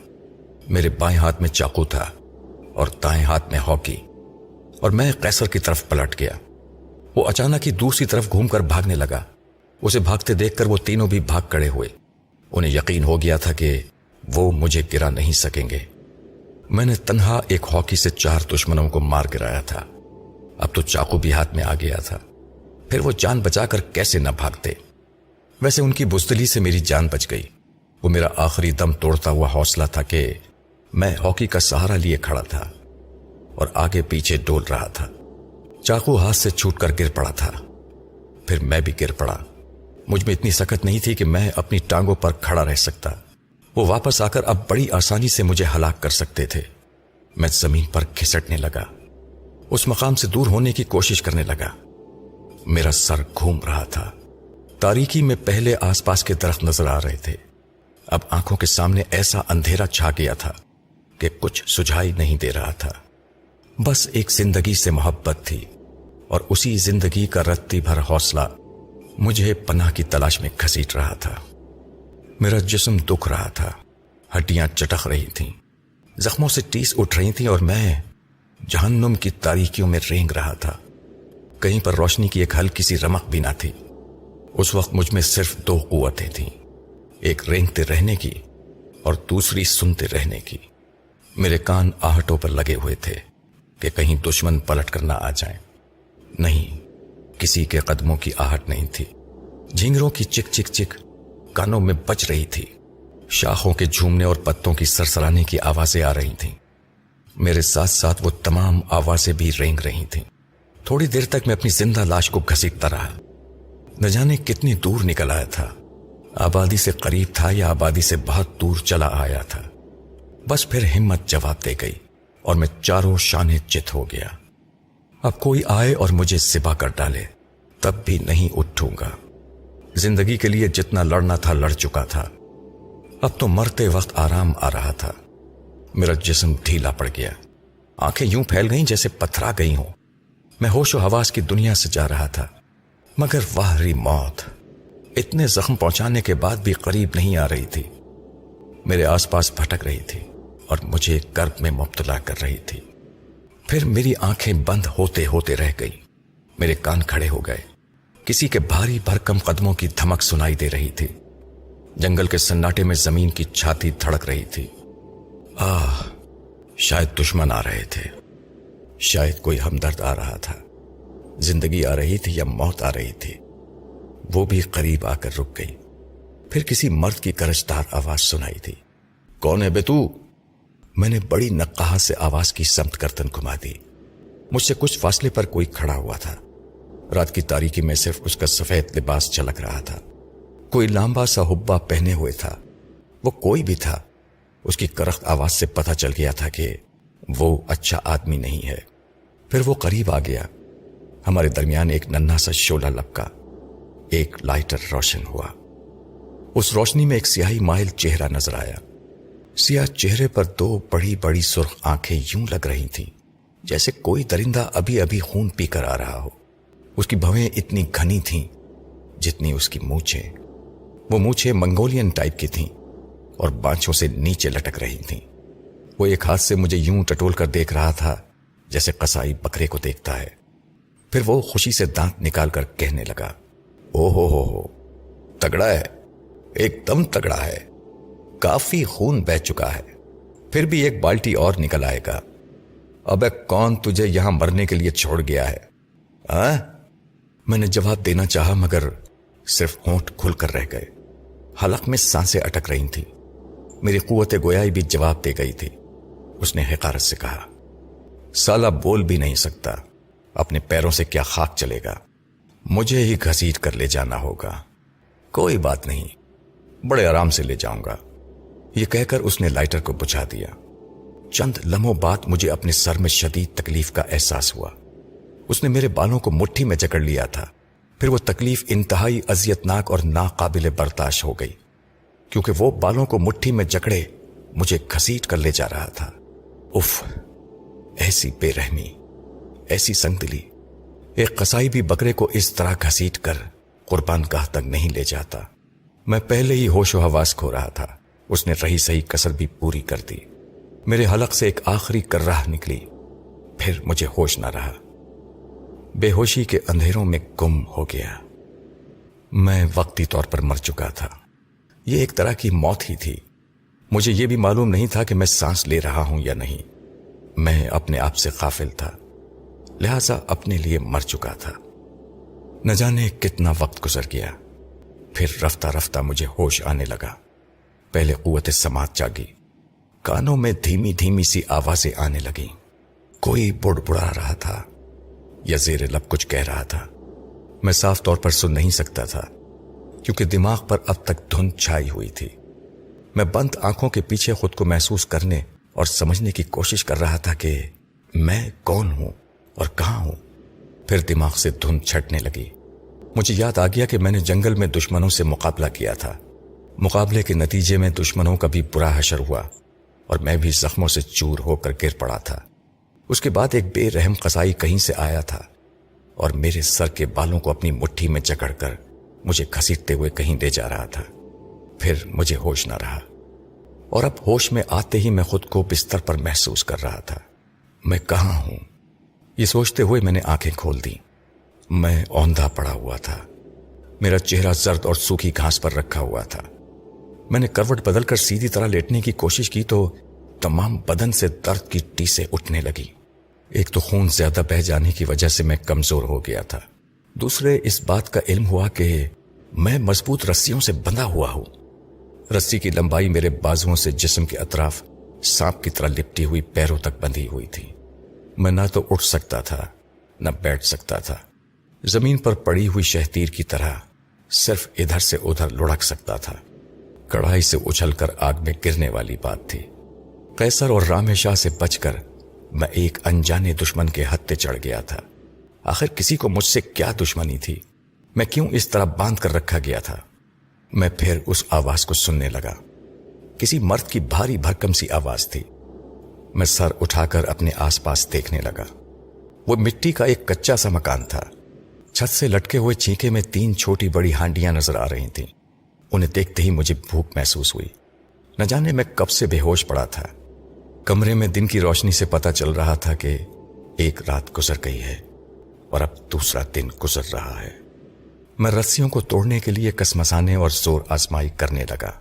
मेरे बाएं हाथ में चाकू था और दाएं हाथ में हॉकी, और मैं कैसर की तरफ पलट गया। वो अचानक ही दूसरी तरफ घूमकर भागने लगा। उसे भागते देखकर वो तीनों भी भाग खड़े हुए। उन्हें यकीन हो गया था कि वो मुझे गिरा नहीं सकेंगे। मैंने तन्हा एक हॉकी से 4 दुश्मनों को मार गिराया था। अब तो चाकू भी हाथ में आ गया था। फिर वो जान बचाकर कैसे न भागते। वैसे उनकी बुज़दिली से मेरी जान बच गई। वो मेरा आखिरी दम तोड़ता हुआ हौसला था कि मैं हॉकी का सहारा लिए खड़ा था और आगे पीछे डोल रहा था। चाकू हाथ से छूटकर गिर पड़ा था। फिर मैं भी गिर पड़ा। मुझ में इतनी सकत नहीं थी कि मैं अपनी टांगों पर खड़ा रह सकता। वो वापस आकर अब बड़ी आसानी से मुझे हलाक कर सकते थे। मैं जमीन पर खिसटने लगा, उस मकाम से दूर होने की कोशिश करने लगा। मेरा सर घूम रहा था। तारीकी में पहले आसपास के दरख्त नजर आ रहे थे, अब आंखों के सामने ऐसा अंधेरा छा गया था कि कुछ सुझाई नहीं दे रहा था। बस एक जिंदगी से मोहब्बत थी और उसी जिंदगी का रत्ती भर हौसला मुझे पनाह की तलाश में घसीट रहा था। मेरा जिस्म दुख रहा था, हड्डियां चटक रही थीं, जख्मों से टीस उठ रही थीं और मैं जहन्नुम की तारीकियों में रेंग रहा था। कहीं पर रोशनी की एक हल्की सी रमक भी ना थी। उस वक्त मुझ में सिर्फ दो कुव्वतें थीं, एक रेंगते रहने की और दूसरी सुनते रहने की। मेरे कान आहटों पर लगे हुए थे कि कहीं दुश्मन पलट कर ना आ जाए। नहीं, किसी के कदमों की आहट नहीं थी। झिंगरों की चिक चिक चिक कानों में बज रही थी। शाखों के झूमने और पत्तों की सरसराने की आवाजें आ रही थीं। मेरे साथ साथ वो तमाम आवाजें भी रेंग रही थीं। थोड़ी देर तक मैं अपनी जिंदा लाश को घसीटता रहा। न जाने कितनी दूर निकल आया था, आबादी से करीब था या आबादी से बहुत दूर चला आया था। बस फिर हिम्मत जवाब दे गई और मैं चारों शाने चित हो गया। अब कोई आए और मुझे सिबा कर डाले तब भी नहीं उठूंगा। जिंदगी के लिए जितना लड़ना था लड़ चुका था। अब तो मरते वक्त आराम आ रहा था। मेरा जिस्म ढीला पड़ गया, आंखें यूं फैल गईं जैसे पथरा गई हों। मैं होशो हवास की दुनिया से जा रहा था, मगर वाहरी मौत इतने जख्म पहुंचाने के बाद भी करीब नहीं आ रही थी। मेरे आसपास भटक रही थी और मुझे कर्ब में मुब्तला कर रही थी। फिर मेरी आंखें बंद होते होते रह गई। मेरे कान खड़े हो गए। किसी के भारी भरकम कदमों की धमक सुनाई दे रही थी। जंगल के सन्नाटे में जमीन की छाती धड़क रही थी। शायद दुश्मन आ रहे थे, शायद कोई हमदर्द आ रहा था। जिंदगी आ रही थी या मौत आ रही थी। वो भी करीब आकर रुक गई। फिर किसी मर्द की करजदार आवाज सुनाई दी। कौन है बे तू? मैंने बड़ी नक्काहत से आवाज की समत गर्दन घुमा दी। मुझसे कुछ फासले पर कोई खड़ा हुआ था। रात की तारीकी में सिर्फ उसका सफेद लिबास झलक रहा था। कोई लांबा सा हुब्बा पहने हुए था। वो कोई भी था, उसकी करख्त आवाज से पता चल गया था कि वो अच्छा आदमी नहीं है। फिर वो करीब आ गया। हमारे दरमियान एक नन्हा सा शोला लपका। एक लाइटर रोशन हुआ। उस रोशनी में एक सियाही माइल चेहरा नजर आया। सियाह चेहरे पर दो बड़ी बड़ी सुर्ख आंखें यूं लग रही थीं जैसे कोई दरिंदा अभी अभी खून पीकर आ रहा हो। उसकी भवें इतनी घनी थीं जितनी उसकी मूछें। वो मूछें मंगोलियन टाइप की थीं और बाँछों से नीचे लटक रही थीं। वो एक हाथ से मुझे यूं टटोल कर देख रहा था जैसे कसाई बकरे को देखता है। फिर वो खुशी से दांत निकालकर कहने लगा, ओहो हो, तगड़ा है, एकदम तगड़ा है। काफी खून बह चुका है, फिर भी एक बाल्टी और निकल आएगा। अबे कौन तुझे यहां मरने के लिए छोड़ गया है? मैंने जवाब देना चाहा मगर सिर्फ होंठ खुलकर रह गए। हलक में सांसें अटक रही थी। मेरी कुव्वते गोयाई भी जवाब दे गई थी। उसने हकारत से कहा, साला बोल भी नहीं सकता, अपने पैरों से क्या खाक चलेगा, मुझे ही घसीट कर ले जाना होगा। कोई बात नहीं, बड़े आराम से ले जाऊंगा। यह कहकर उसने लाइटर को बुझा दिया। चंद लम्हों बाद मुझे अपने सर में शदीद तकलीफ का एहसास हुआ। उसने मेरे बालों को मुट्ठी में जकड़ लिया था। फिर वो तकलीफ इंतहाई अजियतनाक और नाकाबिले बर्दाश्त हो गई, क्योंकि वो बालों को मुट्ठी में जकड़े मुझे घसीट कर ले जा रहा था। उफ, ऐसी बेरहमी, ऐसी संगदिली। एक कसाई भी बकरे को इस तरह घसीट कर कुर्बान गाह तक नहीं ले जाता। मैं पहले ही होशो हवास खो रहा था। उसने रही सही कसर भी पूरी कर दी। मेरे हलक से एक आखिरी कर्राह निकली, फिर मुझे होश ना रहा। बेहोशी के अंधेरों में गुम हो गया। मैं वक्ती तौर पर मर चुका था। यह एक तरह की मौत ही थी। मुझे यह भी मालूम नहीं था कि मैं सांस ले रहा हूं या नहीं। मैं अपने आप से गाफिल था, लिहाजा अपने लिए मर चुका था। न जाने कितना वक्त गुजर गया। फिर रफ्ता रफ्ता मुझे होश आने लगा। पहले कुव्वत समात जागी। कानों में धीमी धीमी सी आवाजें आने लगीं। कोई बुड़बुड़ा रहा था या ज़ेरे लब कुछ कह रहा था। मैं साफ तौर पर सुन नहीं सकता था, क्योंकि दिमाग पर अब तक धुंध छाई हुई थी। मैं बंद आंखों के पीछे खुद को महसूस करने और समझने की कोशिश कर रहा था कि मैं कौन हूं और कहां हूं। फिर दिमाग से धुंध छटने लगी। मुझे याद आ गया कि मैंने जंगल में दुश्मनों से मुकाबला किया था। मुकाबले के नतीजे में दुश्मनों का भी बुरा हशर हुआ और मैं भी जख्मों से चूर होकर गिर पड़ा था। उसके बाद एक बेरहम कसाई कहीं से आया था और मेरे सर के बालों को अपनी मुट्ठी में जकड़कर मुझे घसीटते हुए कहीं ले जा रहा था। फिर मुझे होश न रहा और अब होश में आते ही मैं खुद को बिस्तर पर महसूस कर रहा था। मैं कहां हूं, ये सोचते हुए मैंने आंखें खोल दी। मैं औंधा पड़ा हुआ था। मेरा चेहरा जर्द और सूखी घास पर रखा हुआ था। मैंने करवट बदलकर सीधी तरह लेटने की कोशिश की तो तमाम बदन से दर्द की टीसें उठने लगी। एक तो खून ज्यादा बह जाने की वजह से मैं कमजोर हो गया था। दूसरे इस बात का इल्म हुआ कि मैं मजबूत रस्सियों से बंधा हुआ हूं। रस्सी की लंबाई मेरे बाजुओं से जिस्म के अतराफ सांप की तरह लिपटी हुई पैरों तक बंधी हुई थी। मैं ना तो उठ सकता था न बैठ सकता था। जमीन पर पड़ी हुई शहतीर की तरह सिर्फ इधर से उधर लुढ़क सकता था। कढ़ाई से उछलकर आग में गिरने वाली बात थी। कैसर और रामेशाह से बचकर मैं एक अनजाने दुश्मन के हत्थे चढ़ गया था। आखिर किसी को मुझसे क्या दुश्मनी थी? मैं क्यों इस तरह बांध कर रखा गया था? मैं फिर उस आवाज को सुनने लगा। किसी मर्द की भारी भरकम सी आवाज थी। मैं सर उठाकर अपने आसपास देखने लगा। वो मिट्टी का एक कच्चा सा मकान था। छत से लटके हुए छींके में 3 छोटी बड़ी हांडियां नजर आ रही थीं। उन्हें देखते ही मुझे भूख महसूस हुई। न जाने मैं कब से बेहोश पड़ा था। कमरे में दिन की रोशनी से पता चल रहा था कि एक रात गुजर गई है और अब दूसरा दिन गुजर रहा है। मैं रस्सियों को तोड़ने के लिए कसमसाने और जोर आजमाई करने लगा।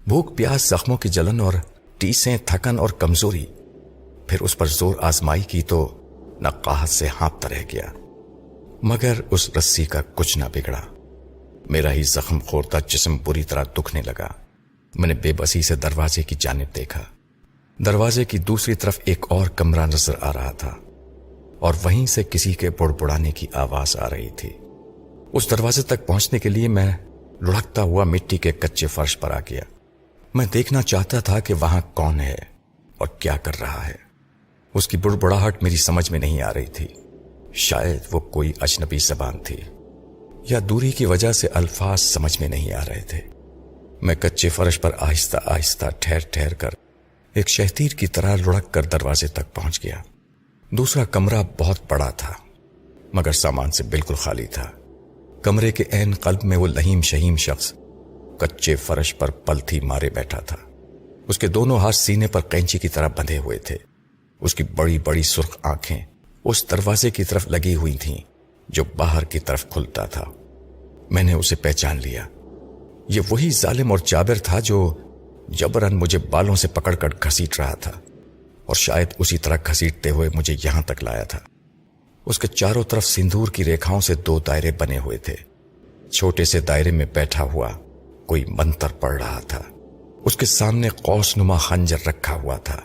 भूख, प्यास, जख्मों की जलन और टीसें, थकन और कमजोरी। फिर उस पर जोर आजमाई की तो नक्काहत से हाँफता रह गया। मगर उस रस्सी का कुछ ना बिगड़ा। मेरा ही जख्म खोरता जिस्म बुरी तरह दुखने लगा। मैंने बेबसी से दरवाजे की जानिब देखा। दरवाजे की दूसरी तरफ एक और कमरा नजर आ रहा था और वहीं से किसी के बुड़बुड़ाने की आवाज आ रही थी। उस दरवाजे तक पहुंचने के लिए मैं लुढ़कता हुआ मिट्टी के कच्चे फर्श पर आ गया। मैं देखना चाहता था कि वहां कौन है और क्या कर रहा है। उसकी बुड़बुड़ाहट मेरी समझ में नहीं आ रही थी। शायद वो कोई अजनबी जबान थी या दूरी की वजह से अल्फाज समझ में नहीं आ रहे थे। मैं कच्चे फर्श पर आहिस्ता आहिस्ता ठहर ठहर कर एक शहतीर की तरह लुढ़क कर दरवाजे तक पहुंच गया। दूसरा कमरा बहुत बड़ा था मगर सामान से बिल्कुल खाली था। कमरे के ऐन कल्ब में वो लहीम शहीम शख्स कच्चे फर्श पर पलथी मारे बैठा था। उसके दोनों हाथ सीने पर कैंची की तरह बंधे हुए थे। उसकी बड़ी बड़ी सुर्ख आंखें उस दरवाजे की तरफ लगी हुई थीं जो बाहर की तरफ खुलता था। मैंने उसे पहचान लिया। ये वही जालिम और जाबिर था जो जबरन मुझे बालों से पकड़कर घसीट रहा था और शायद उसी तरह घसीटते हुए मुझे यहां तक लाया था। उसके चारों तरफ सिंदूर की रेखाओं से 2 दायरे बने हुए थे। छोटे से दायरे में बैठा हुआ कोई मंत्र पढ़ रहा था। उसके सामने कौसनुमा खंजर रखा हुआ था।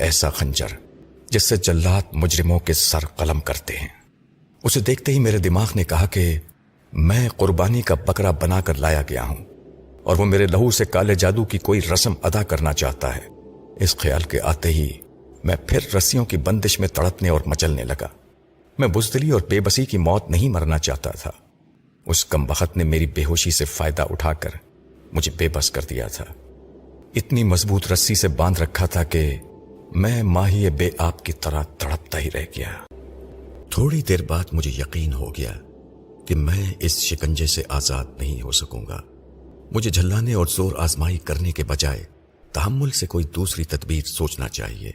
ऐसा खंजर जिससे जल्लाद मुजरिमों के सर कलम करते हैं। उसे देखते ही मेरे दिमाग ने कहा कि मैं कुर्बानी का बकरा बनाकर लाया गया हूं और वो मेरे लहू से काले जादू की कोई रस्म अदा करना चाहता है। इस ख्याल के आते ही मैं फिर रस्सियों की बंदिश में तड़पने और मचलने लगा। मैं बुज़दिली और बेबसी की मौत नहीं मरना चाहता था। उस कमबख्त ने मेरी बेहोशी से फायदा उठाकर मुझे बेबस कर दिया था। इतनी मजबूत रस्सी से बांध रखा था कि मैं माही बेआब की तरह तड़पता ही रह गया। थोड़ी देर बाद मुझे यकीन हो गया कि मैं इस शिकंजे से आजाद नहीं हो सकूंगा। मुझे झल्लाने और जोर आजमाई करने के बजाय तहम्मुल से कोई दूसरी तदबीर सोचना चाहिए।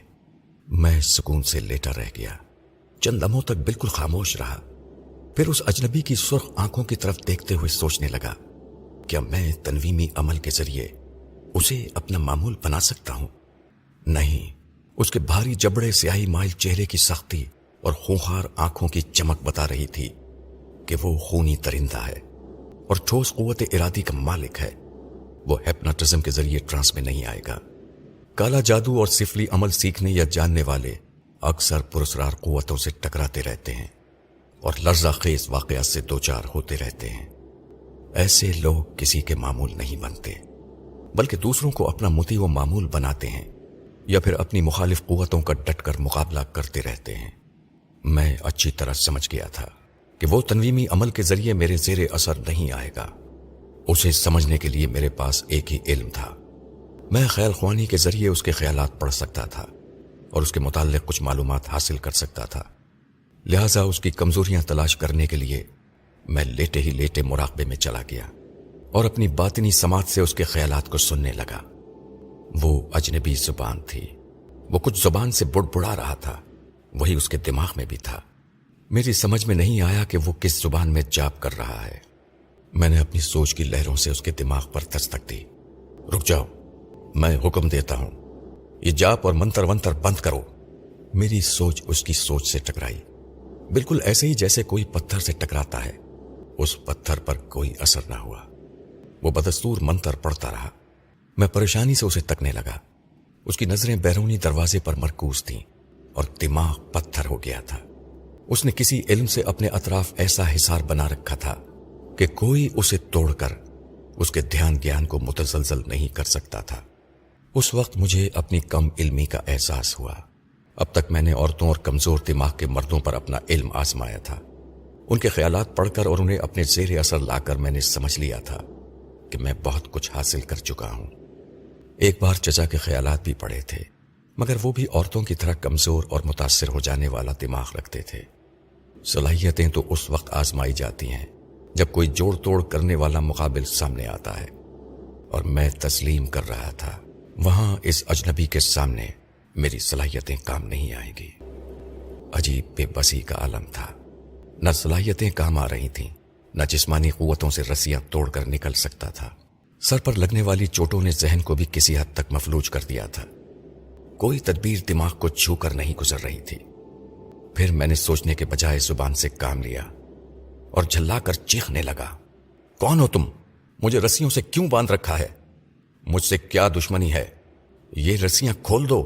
मैं सुकून से लेटा रह गया। चंद लम्हों तक बिल्कुल खामोश रहा। फिर उस अजनबी की सुर्ख आंखों की तरफ देखते हुए सोचने लगा, क्या मैं तनवीमी अमल के जरिए उसे अपना मामूल बना सकता हूं? नहीं, उसके भारी जबड़े स्याही माइल चेहरे की सख्ती और खूंखार आंखों की चमक बता रही थी कि वो खूनी दरिंदा है और ठोस कुव्वत इरादी का मालिक है। वो हिप्नोटिज्म के जरिए ट्रांस में नहीं आएगा। काला जादू और सिफली अमल सीखने या जानने वाले अक्सर पुरस्कार कुव्वतों से टकराते रहते हैं और लर्जा खेज वाकयात से दो चार होते रहते हैं। ایسے لوگ کسی کے معمول نہیں بنتے، بلکہ دوسروں کو اپنا مطیع و معمول بناتے ہیں یا پھر اپنی مخالف قوتوں کا ڈٹ کر مقابلہ کرتے رہتے ہیں۔ میں اچھی طرح سمجھ گیا تھا کہ وہ تنویمی عمل کے ذریعے میرے زیر اثر نہیں آئے گا۔ اسے سمجھنے کے لیے میرے پاس ایک ہی علم تھا۔ میں خیال خوانی کے ذریعے اس کے خیالات پڑھ سکتا تھا اور اس کے متعلق کچھ معلومات حاصل کر سکتا تھا۔ لہذا اس کی کمزوریاں تلاش کرنے کے لیے میں لیٹے ہی لیٹے مراقبے میں چلا گیا اور اپنی باطنی سماعت سے اس کے خیالات کو سننے لگا۔ وہ اجنبی زبان تھی، وہ کچھ زبان سے بڑبڑا رہا تھا، وہی اس کے دماغ میں بھی تھا۔ میری سمجھ میں نہیں آیا کہ وہ کس زبان میں جاپ کر رہا ہے۔ میں نے اپنی سوچ کی لہروں سے اس کے دماغ پر دستک دی۔ رک جاؤ، میں حکم دیتا ہوں، یہ جاپ اور منتر ونتر بند کرو۔ میری سوچ اس کی سوچ سے ٹکرائی، بالکل ایسے ہی جیسے کوئی پتھر سے ٹکراتا ہے۔ اس پتھر پر کوئی اثر نہ ہوا، وہ بدستور منتر پڑھتا رہا۔ میں پریشانی سے اسے تکنے لگا۔ اس کی نظریں بیرونی دروازے پر مرکوز تھیں اور دماغ پتھر ہو گیا تھا۔ اس نے کسی علم سے اپنے اطراف ایسا حصار بنا رکھا تھا کہ کوئی اسے توڑ کر اس کے دھیان گیان کو متزلزل نہیں کر سکتا تھا۔ اس وقت مجھے اپنی کم علمی کا احساس ہوا۔ اب تک میں نے عورتوں اور کمزور دماغ کے مردوں پر اپنا علم آزمایا تھا۔ ان کے خیالات پڑھ کر اور انہیں اپنے زیر اثر لا کر میں نے سمجھ لیا تھا کہ میں بہت کچھ حاصل کر چکا ہوں۔ ایک بار چچا کے خیالات بھی پڑے تھے، مگر وہ بھی عورتوں کی طرح کمزور اور متاثر ہو جانے والا دماغ رکھتے تھے۔ صلاحیتیں تو اس وقت آزمائی جاتی ہیں جب کوئی جوڑ توڑ کرنے والا مقابل سامنے آتا ہے، اور میں تسلیم کر رہا تھا وہاں اس اجنبی کے سامنے میری صلاحیتیں کام نہیں آئیں گی۔ عجیب بے بسی کا عالم تھا، نہ صلاحیتیں کام آ رہی تھیں، نہ جسمانی قوتوں سے رسیاں توڑ کر نکل سکتا تھا۔ سر پر لگنے والی چوٹوں نے ذہن کو بھی کسی حد تک مفلوج کر دیا تھا۔ کوئی تدبیر دماغ کو چھو کر نہیں گزر رہی تھی۔ پھر میں نے سوچنے کے بجائے زبان سے کام لیا اور جھلا کر چیخنے لگا، کون ہو تم؟ مجھے رسیوں سے کیوں باندھ رکھا ہے؟ مجھ سے کیا دشمنی ہے؟ یہ رسیاں کھول دو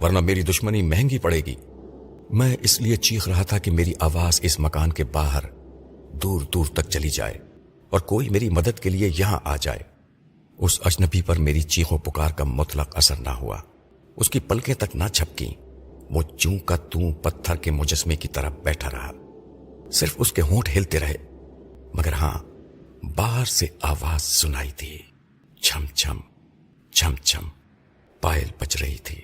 ورنہ میری دشمنی مہنگی پڑے گی۔ میں اس لیے چیخ رہا تھا کہ میری آواز اس مکان کے باہر دور دور تک چلی جائے اور کوئی میری مدد کے لیے یہاں آ جائے۔ اس اجنبی پر میری چیخ و پکار کا مطلق اثر نہ ہوا، اس کی پلکیں تک نہ چھپکیں۔ وہ چوں کا توں پتھر کے مجسمے کی طرح بیٹھا رہا، صرف اس کے ہونٹ ہلتے رہے، مگر ہاں باہر سے آواز سنائی تھی، چھم چھم چھم چھم، پائل بج رہی تھی۔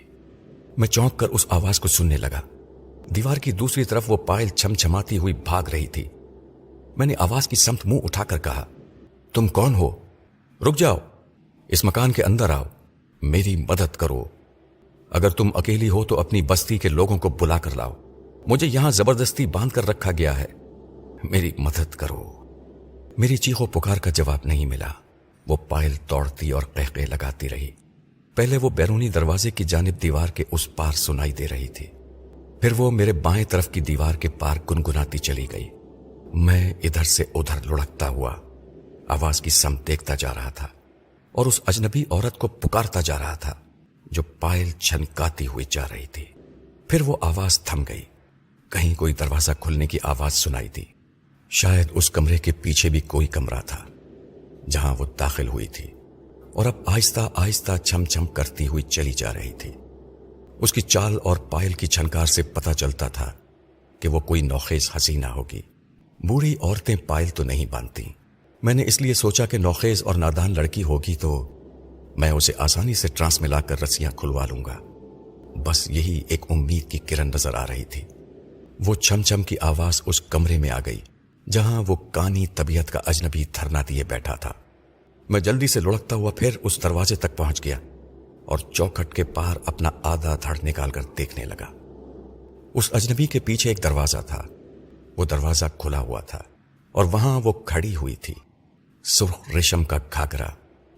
میں چونک کر اس آواز کو سننے لگا۔ دیوار کی دوسری طرف وہ پائل چھم چھماتی ہوئی بھاگ رہی تھی۔ میں نے آواز کی سمت منہ اٹھا کر کہا، تم کون ہو؟ رک جاؤ، اس مکان کے اندر آؤ، میری مدد کرو۔ اگر تم اکیلی ہو تو اپنی بستی کے لوگوں کو بلا کر لاؤ، مجھے یہاں زبردستی باندھ کر رکھا گیا ہے، میری مدد کرو۔ میری چیخ و پکار کا جواب نہیں ملا۔ وہ پائل دوڑتی اور قہقہے لگاتی رہی۔ پہلے وہ بیرونی دروازے کی جانب دیوار کے اس پار سنائی دے رہی تھی، پھر وہ میرے بائیں طرف کی دیوار کے پار گنگناتی چلی گئی۔ میں ادھر سے ادھر لڑکتا ہوا آواز کی سمت دیکھتا جا رہا تھا اور اس اجنبی عورت کو پکارتا جا رہا تھا جو پائل چھنکاتی ہوئی جا رہی تھی۔ پھر وہ آواز تھم گئی۔ کہیں کوئی دروازہ کھلنے کی آواز سنائی دی۔ شاید اس کمرے کے پیچھے بھی کوئی کمرہ تھا جہاں وہ داخل ہوئی تھی، اور اب آہستہ آہستہ چھم چھم کرتی ہوئی چلی جا رہی تھی۔ اس کی چال اور پائل کی چھنکار سے پتہ چلتا تھا کہ وہ کوئی نوخیز حسینہ ہوگی۔ بوڑھی عورتیں پائل تو نہیں باندھتی۔ میں نے اس لیے سوچا کہ نوخیز اور نادان لڑکی ہوگی تو میں اسے آسانی سے ٹرانس ملا کر رسیاں کھلوا لوں گا۔ بس یہی ایک امید کی کرن نظر آ رہی تھی۔ وہ چھم چھم کی آواز اس کمرے میں آ گئی جہاں وہ کانی طبیعت کا اجنبی دھرنا دیے بیٹھا تھا۔ میں جلدی سے لڑکتا ہوا پھر اس دروازے تک پہنچ گیا اور چوکھٹ کے پار اپنا آدھا دھڑ نکال کر دیکھنے لگا۔ اس اجنبی کے پیچھے ایک دروازہ تھا۔ وہ دروازہ کھلا ہوا تھا اور وہاں وہ کھڑی ہوئی تھی۔ سرخ ریشم کا گھاگرا،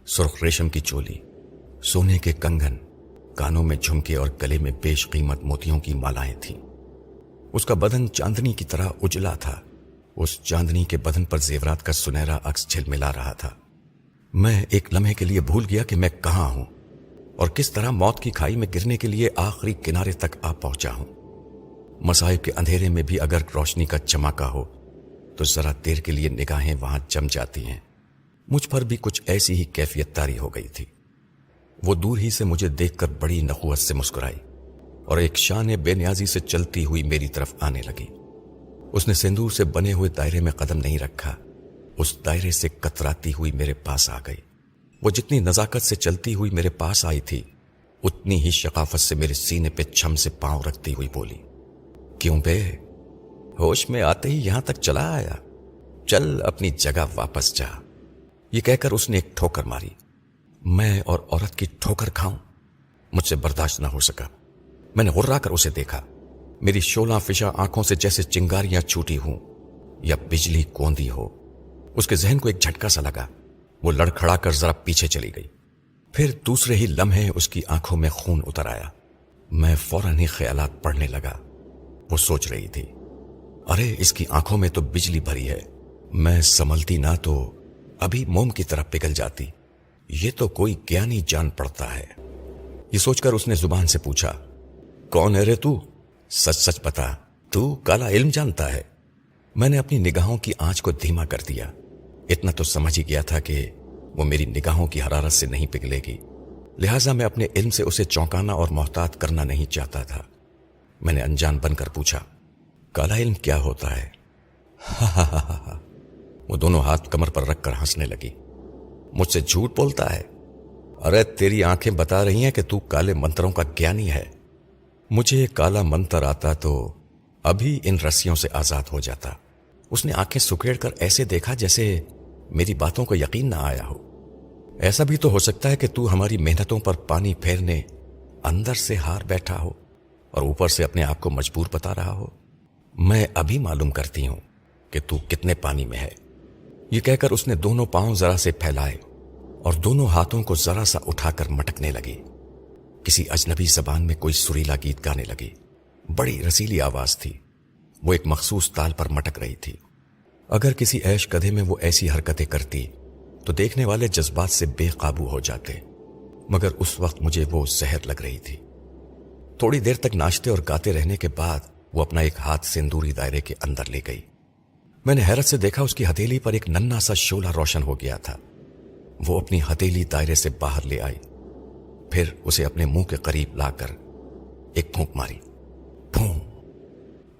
سرخ ریشم کی چولی، سونے کے کنگن، کانوں میں جھمکے اور گلے میں بیش قیمت موتیوں کی مالائیں تھیں۔ اس کا بدن چاندنی کی طرح اجلا تھا۔ اس چاندنی کے بدن پر زیورات کا سنہرا عکس جھلملا رہا تھا۔ میں ایک لمحے کے لیے بھول گیا کہ میں کہاں ہوں اور کس طرح موت کی کھائی میں گرنے کے لیے آخری کنارے تک آ پہنچا ہوں۔ مصائب کے اندھیرے میں بھی اگر روشنی کا چمکا ہو تو ذرا دیر کے لیے نگاہیں وہاں جم جاتی ہیں मुझ पर भी कुछ ऐसी ही कैफियत तारी हो गई थी। वो दूर ही से मुझे देखकर बड़ी नखुवत से मुस्कुराई और एक शान बेनियाजी से चलती हुई मेरी तरफ आने लगी। उसने सिंदूर से बने हुए दायरे में कदम नहीं रखा, उस दायरे से कतराती हुई मेरे पास आ गई। वो जितनी नजाकत से चलती हुई मेरे पास आई थी, उतनी ही शकाफत से मेरे सीने पे छम से पांव रखती हुई बोली, क्यों बे, होश में आते ही यहां तक चला आया? चल अपनी जगह वापस जा। ये कहकर उसने एक ठोकर मारी। मैं और औरत की ठोकर खाऊं? मुझसे बर्दाश्त ना हो सका। मैंने गुर्रा कर उसे देखा। मेरी शोला फिशा आंखों से जैसे चिंगारियां छूटी हों या बिजली कौंदी हो। उसके जहन को एक झटका सा लगा। वो लड़खड़ा कर जरा पीछे चली गई। फिर दूसरे ही लम्हे उसकी आंखों में खून उतर आया। मैं फौरन ही ख्यालात पढ़ने लगा। वो सोच रही थी, अरे इसकी आंखों में तो बिजली भरी है, मैं संभलती ना तो अभी मोम की तरफ पिघल जाती। ये तो कोई ज्ञानी जान पड़ता है। ये सोचकर उसने जुबान से पूछा, कौन है रे तू? सच सच बता, तू काला इल्म जानता है? मैंने अपनी निगाहों की आंच को धीमा कर दिया। इतना तो समझ ही गया था कि वो मेरी निगाहों की हरारत से नहीं पिघलेगी, लिहाजा मैं अपने इल्म से उसे चौंकाना और मोहतात करना नहीं चाहता था। मैंने अनजान बनकर पूछा, काला इल्म क्या होता है? हा हा हा हा। वो दोनों हाथ कमर पर रखकर हंसने लगी। मुझसे झूठ बोलता है? अरे तेरी आंखें बता रही हैं कि तू काले मंत्रों का ज्ञानी है। मुझे काला मंत्र आता तो अभी इन रस्सियों से आजाद हो जाता। उसने आंखें सुखेड़ कर ऐसे देखा जैसे मेरी बातों को यकीन ना आया हो। ऐसा भी तो हो सकता है कि तू हमारी मेहनतों पर पानी फेरने अंदर से हार बैठा हो और ऊपर से अपने आप को मजबूर बता रहा हो। मैं अभी मालूम करती हूं कि तू कितने पानी में है। ये कहकर उसने दोनों पांव जरा से फैलाए और दोनों हाथों को जरा सा उठाकर मटकने लगी। किसी अजनबी जबान में कोई सुरीला गीत गाने लगी। बड़ी रसीली आवाज थी। वो एक मखसूस ताल पर मटक रही थी। अगर किसी ऐश कदे में वो ऐसी हरकतें करती तो देखने वाले जज्बात से बेकाबू हो जाते, मगर उस वक्त मुझे वो जहर लग रही थी। थोड़ी देर तक नाचते और गाते रहने के बाद वो अपना एक हाथ सिंदूरी दायरे के अंदर ले गई। मैंने हैरत से देखा उसकी हथेली पर एक नन्हा सा शोला रोशन हो गया था। वो अपनी हथेली दायरे से बाहर ले आई, फिर उसे अपने मुंह के करीब लाकर एक फूंक मारी। फूं!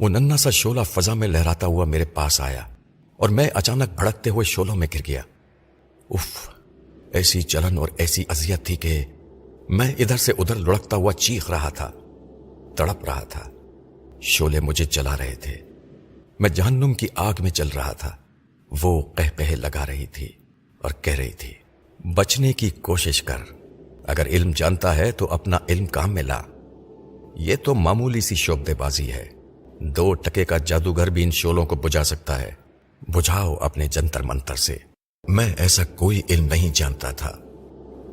वो नन्हा सा शोला फजा में लहराता हुआ मेरे पास आया और मैं अचानक भड़कते हुए शोलों में गिर गया। उफ! ऐसी जलन और ऐसी अजियत थी कि मैं इधर से उधर लुढ़कता हुआ चीख रहा था, तड़प रहा था। शोले मुझे जला रहे थे। मैं जहन्नुम की आग में जल रहा था। वो कहकहे लगा रही थी और कह रही थी, बचने की कोशिश कर। अगर इल्म जानता है तो अपना इल्म काम में ला। ये तो मामूली सी शोबदेबाजी है। 2 टके का जादूगर भी इन शोलों को बुझा सकता है। बुझाओ अपने जंतर मंतर से। मैं ऐसा कोई इल्म नहीं जानता था,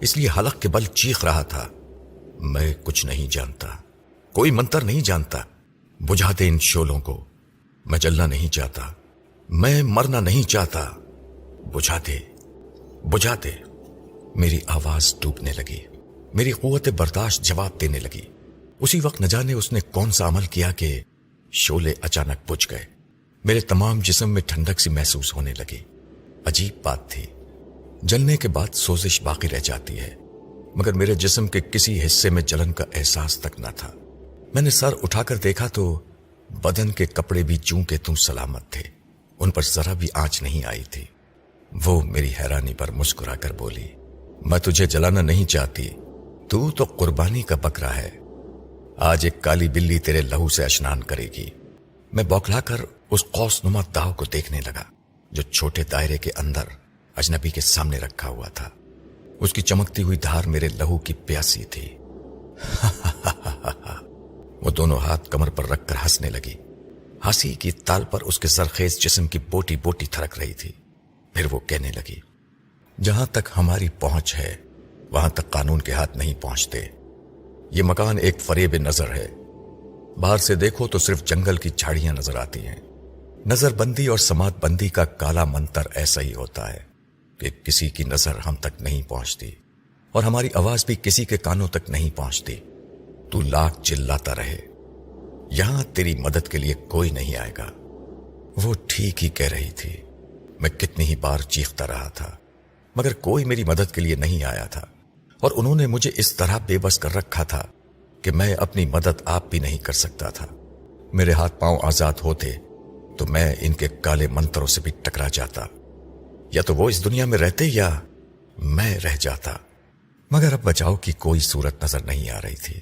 इसलिए हलक के बल चीख रहा था, मैं कुछ नहीं जानता, कोई मंत्र नहीं जानता। बुझा दे इन शोलों को। मैं जलना नहीं चाहता, मैं मरना नहीं चाहता। बुझा दे, बुझा दे। मेरी आवाज डूबने लगी। मेरी कुव्वत बर्दाश्त जवाब देने लगी। उसी वक्त न जाने उसने कौन सा अमल किया कि शोले अचानक बुझ गए। मेरे तमाम जिस्म में ठंडक सी महसूस होने लगी। अजीब बात थी, जलने के बाद सोजिश बाकी रह जाती है, मगर मेरे जिस्म के किसी हिस्से में जलन का एहसास तक न था। मैंने सर उठाकर देखा तो बदन के कपड़े भी जूं के तुम सलामत थे, उन पर जरा भी आंच नहीं आई थी। वो मेरी हैरानी पर मुस्कुरा कर बोली, मैं तुझे जलाना नहीं चाहती, तू तो कुर्बानी का बकरा है। आज एक काली बिल्ली तेरे लहू से स्नान करेगी। मैं बौखलाकर उस कौसनुमा दाव को देखने लगा जो छोटे दायरे के अंदर अजनबी के सामने रखा हुआ था। उसकी चमकती हुई धार मेरे लहू की प्यासी थी। वो दोनों हाथ कमर पर रखकर हंसने लगी। हंसी की ताल पर उसके सरखेज जिस्म की बोटी बोटी थरक रही थी। फिर वो कहने लगी, जहां तक हमारी पहुंच है वहां तक कानून के हाथ नहीं पहुंचते। ये मकान एक फरेब नजर है। बाहर से देखो तो सिर्फ जंगल की झाड़ियां नजर आती हैं। नजरबंदी और समातबंदी का काला मंत्र ऐसा ही होता है कि किसी की नजर हम तक नहीं पहुंचती और हमारी आवाज भी किसी के कानों तक नहीं पहुंचती। तू लाख चिल्लाता रहे, यहां तेरी मदद के लिए कोई नहीं आएगा। वो ठीक ही कह रही थी। मैं कितनी ही बार चीखता रहा था, مگر کوئی میری مدد کے لیے نہیں آیا تھا، اور انہوں نے مجھے اس طرح بے بس کر رکھا تھا کہ میں اپنی مدد آپ بھی نہیں کر سکتا تھا۔ میرے ہاتھ پاؤں آزاد ہوتے تو میں ان کے کالے منتروں سے بھی ٹکرا جاتا، یا تو وہ اس دنیا میں رہتے یا میں رہ جاتا۔ مگر اب بچاؤ کی کوئی صورت نظر نہیں آ رہی تھی،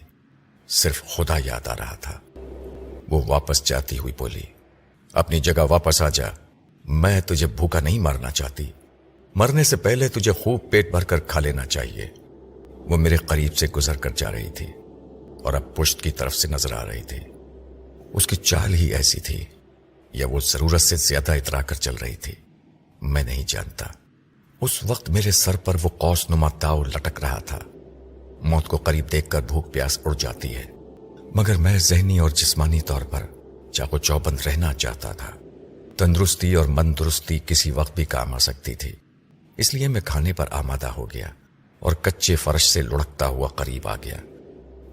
صرف خدا یاد آ رہا تھا۔ وہ واپس جاتی ہوئی بولی، اپنی جگہ واپس آ جا، میں تجھے بھوکا نہیں مارنا چاہتی، مرنے سے پہلے تجھے خوب پیٹ بھر کر کھا لینا چاہیے۔ وہ میرے قریب سے گزر کر جا رہی تھی اور اب پشت کی طرف سے نظر آ رہی تھی۔ اس کی چال ہی ایسی تھی، یا وہ ضرورت سے زیادہ اترا کر چل رہی تھی، میں نہیں جانتا۔ اس وقت میرے سر پر وہ قوس نما تاؤ لٹک رہا تھا۔ موت کو قریب دیکھ کر بھوک پیاس اڑ جاتی ہے، مگر میں ذہنی اور جسمانی طور پر چاقو چوبند رہنا چاہتا تھا۔ تندرستی اور من درستی کسی وقت بھی کام آ سکتی تھی، اس لیے میں کھانے پر آمادہ ہو گیا اور کچے فرش سے لڑکتا ہوا قریب آ گیا۔